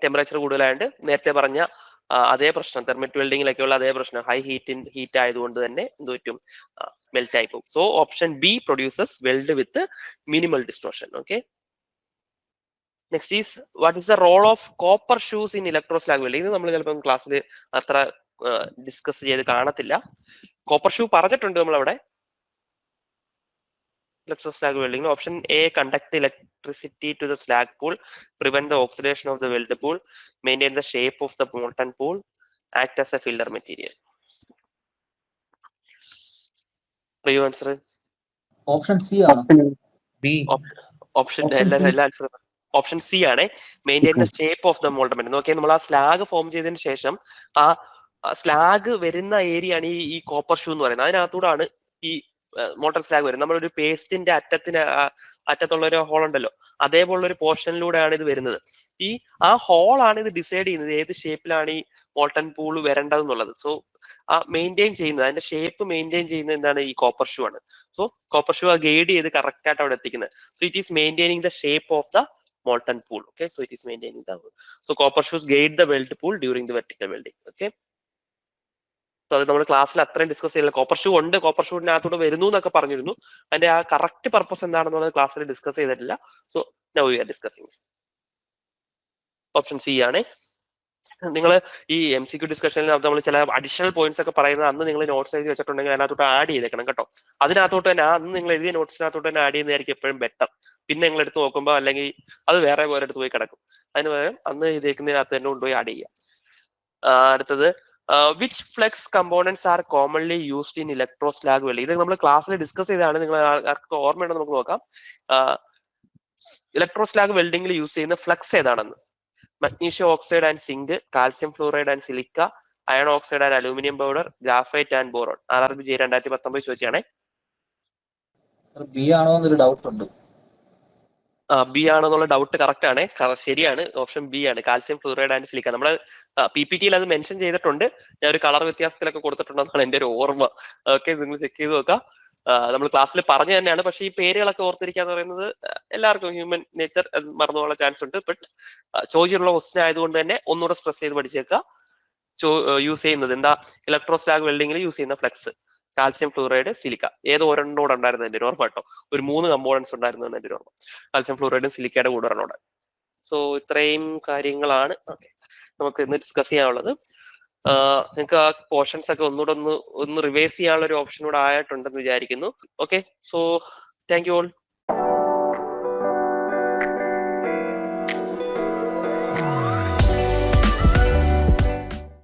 ടെമ്പറേച്ചർ കൂടുതലായതുകൊണ്ട് നേരത്തെ പറഞ്ഞ അതേ പ്രശ്നം, തെർമിറ്റ് വെൽഡിങ്ങിലൊക്കെയുള്ള അതേ പ്രശ്നം, ഹൈ ഹീറ്റ് ആയതുകൊണ്ട് തന്നെ എന്ത് പറ്റും, മെൽറ്റ് ആയി പോകും. So option B produces weld with minimal distortion. Okay, next is what is the role of copper shoes in electroslag welding. ഇത് നമ്മൾ ചിലപ്പോൾ ക്ലാസ്സിൽ അത്ര ഡിസ്കസ് ചെയ്ത് കാണത്തില്ല. കോപ്പർ ഷൂ പറഞ്ഞിട്ടുണ്ട് നമ്മളവിടെ electroslag welding. Option A, conduct electricity to the slag pool, prevent the oxidation of the weld pool, maintain the shape of the molten pool, act as a filler material. Are you answer? Option C ആണ്. B. Option answer. Option C ആണ്, maintain the shape of the molten material. നോക്കിയാൽ നമ്മൾ ആ slag form ചെയ്തതിന് ശേഷം ആ slag വരുന്ന area ആണ് ഈ കോപ്പർ ഷൂ എന്ന് പറയുന്നത്. അതിനകത്തൂടാണ് ഈ മോട്ടർ സ്ലാഗ് വരും. നമ്മളൊരു പേസ്റ്റിന്റെ അറ്റത്തുള്ള ഒരു ഹോൾ ഉണ്ടല്ലോ, അതേപോലുള്ള ഒരു പോർഷനിലൂടെയാണ് ഇത് വരുന്നത്. ആ ഹോളാണ് ഇത് ഡിസൈഡ് ചെയ്യുന്നത് ഏത് ഷേപ്പിലാണ് ഈ മോൾട്ടൺ പൂൾ വരേണ്ടതെന്നുള്ളത്. സോ ആ മെയിൻറ്റെയിൻ ചെയ്യുന്നത്, അതിന്റെ ഷേപ്പ് മെയിൻറ്റെയിൻ ചെയ്യുന്നത് എന്താണ്, ഈ കോപ്പർ ഷൂ ആണ്. സോ കോപ്പർ ഷൂ ആ ഗൈഡ് ചെയ്ത് കറക്റ്റ് ആയിട്ട് അവിടെ എത്തിക്കുന്നത്. So it is maintaining the shape of the molten pool. Okay, so it is maintaining the, so copper shoes guide the weld pool during the vertical welding. Okay, so അത് നമ്മൾ ക്ലാസ്സിൽ അത്രയും discuss ചെയ്യില്ല. Copper shoe ഉണ്ട്, copper ഷൂവിനകത്തോട് വരുന്നു എന്നൊക്കെ പറഞ്ഞിരുന്നു. അതിന്റെ ആ കറക്റ്റ് പർപ്പസ് എന്താണെന്നുള്ളത് ക്ലാസ്സിൽ ഡിസ്കസ് ചെയ്തിട്ടില്ല. So now we R discussing. Option C ആണ്. നിങ്ങൾ ഈ MCQ ഡിസ്കഷനിൽ നമ്മൾ ചില അഡീഷണൽ പോയിന്റ്സ് ഒക്കെ പറയുന്നത് അന്ന് നിങ്ങൾ നോട്ട്സ് എഴുതി വെച്ചിട്ടുണ്ടെങ്കിൽ അതിനകത്തോട്ട് ആഡ് ചെയ്തേക്കണം കേട്ടോ. അതിനകത്തോട്ട് തന്നെ അന്ന് നിങ്ങൾ എഴുതിയ നോട്ട്സിനകത്തോട്ട് തന്നെ ആഡ് ചെയ്യുന്നതായിരിക്കും എപ്പോഴും ബെറ്റർ. പിന്നെ നിങ്ങൾ എടുത്ത് നോക്കുമ്പോൾ അല്ലെങ്കിൽ അത് വേറെ അടുത്ത് പോയി കിടക്കും. അതിന് പകരം അന്ന് എഴുതിയേക്കുന്നതിനകത്ത് തന്നെ കൊണ്ടുപോയി ആഡ് ചെയ്യാം. അടുത്തത്, which flux components are commonly used in electroslag welding. ഇത് നമ്മൾ ക്ലാസ്സിൽ ഡിസ്കസ് ചെയ്തതാണ്, നിങ്ങൾ ആർക്ക് ഓർമ്മയുണ്ടോ നമുക്ക് നോക്കാം. ഇലക്ട്രോസ്ലാഗ് വെൽഡിംഗിൽ യൂസ് ചെയ്യുന്ന ഫ്ലക്സ് ഏതാണെന്ന്. Magnesium oxide and zinc, calcium fluoride and silica, iron oxide and aluminium powder, graphite and boron. RRB 2019 ചോദിച്ചാണേ. ബി ആണോ എന്നൊരു ഡൗട്ട് ഉണ്ട്. ബി ആണെന്നുള്ള ഡൗട്ട് കറക്റ്റ് ആണ്, ശരിയാണ്. ഓപ്ഷൻ ബി ആണ്, കാൽസ്യം ഫ്ലൂറൈഡ് ആൻഡ് സിലിക്ക. നമ്മുടെ PPT-യിൽ അത് മെൻഷൻ ചെയ്തിട്ടുണ്ട്. ഞാൻ ഒരു കളർ വ്യത്യാസത്തിലൊക്കെ കൊടുത്തിട്ടുണ്ടെന്നാണ് എന്റെ ഒരു ഓർമ്മ. ഓക്കെ, നിങ്ങൾ ചെക്ക് ചെയ്ത് നോക്കാം. നമ്മൾ ക്ലാസ്സിൽ പറഞ്ഞു തന്നെയാണ്, പക്ഷേ ഈ പേരുകളൊക്കെ ഓർത്തിരിക്കാന്ന് പറയുന്നത് എല്ലാവർക്കും ഹ്യൂമൻ നേച്ചർ മറന്നു പോകാനുള്ള ചാൻസ് ഉണ്ട്. ബട്ട് ചോദിച്ചിട്ടുള്ള ക്വസ്റ്റ്യൻ ആയതുകൊണ്ട് തന്നെ ഒന്നുകൂടെ സ്ട്രെസ് ചെയ്ത് പഠിച്ചേക്കുക. യൂസ് ചെയ്യുന്നത് എന്താ, ഇലക്ട്രോസ്ലാഗ് വെൽഡിംഗിൽ യൂസ് ചെയ്യുന്ന ഫ്ലെക്സ് കാൽസ്യം ഫ്ലൂറൈഡ്, സിലിക്ക. ഏത് ഒരെണ്ണോട് ഉണ്ടായിരുന്നു എന്റെ ഒരു ഓർമ്മ കേട്ടോ. ഒരു 3 കമ്പോണൻസ് ഉണ്ടായിരുന്നു എന്റെ ഒരു ഓർമ്മ. കാൽസ്യം ഫ്ലൂറൈഡും സിലിക്കയുടെ കൂടെ ഒരെണ്ണോട്. സോ ഇത്രയും കാര്യങ്ങളാണ് നമുക്ക് ഇന്ന് ഡിസ്കസ് ചെയ്യാനുള്ളത്. നിങ്ങൾക്ക് ആ പോർഷൻസ് ഒക്കെ ഒന്നുകൂടെ ഒന്ന് റിവൈസ് ചെയ്യാനുള്ള ഒരു ഓപ്ഷൻ കൂടെ ആയിട്ടുണ്ടെന്ന് വിചാരിക്കുന്നു. Okay, so thank you all.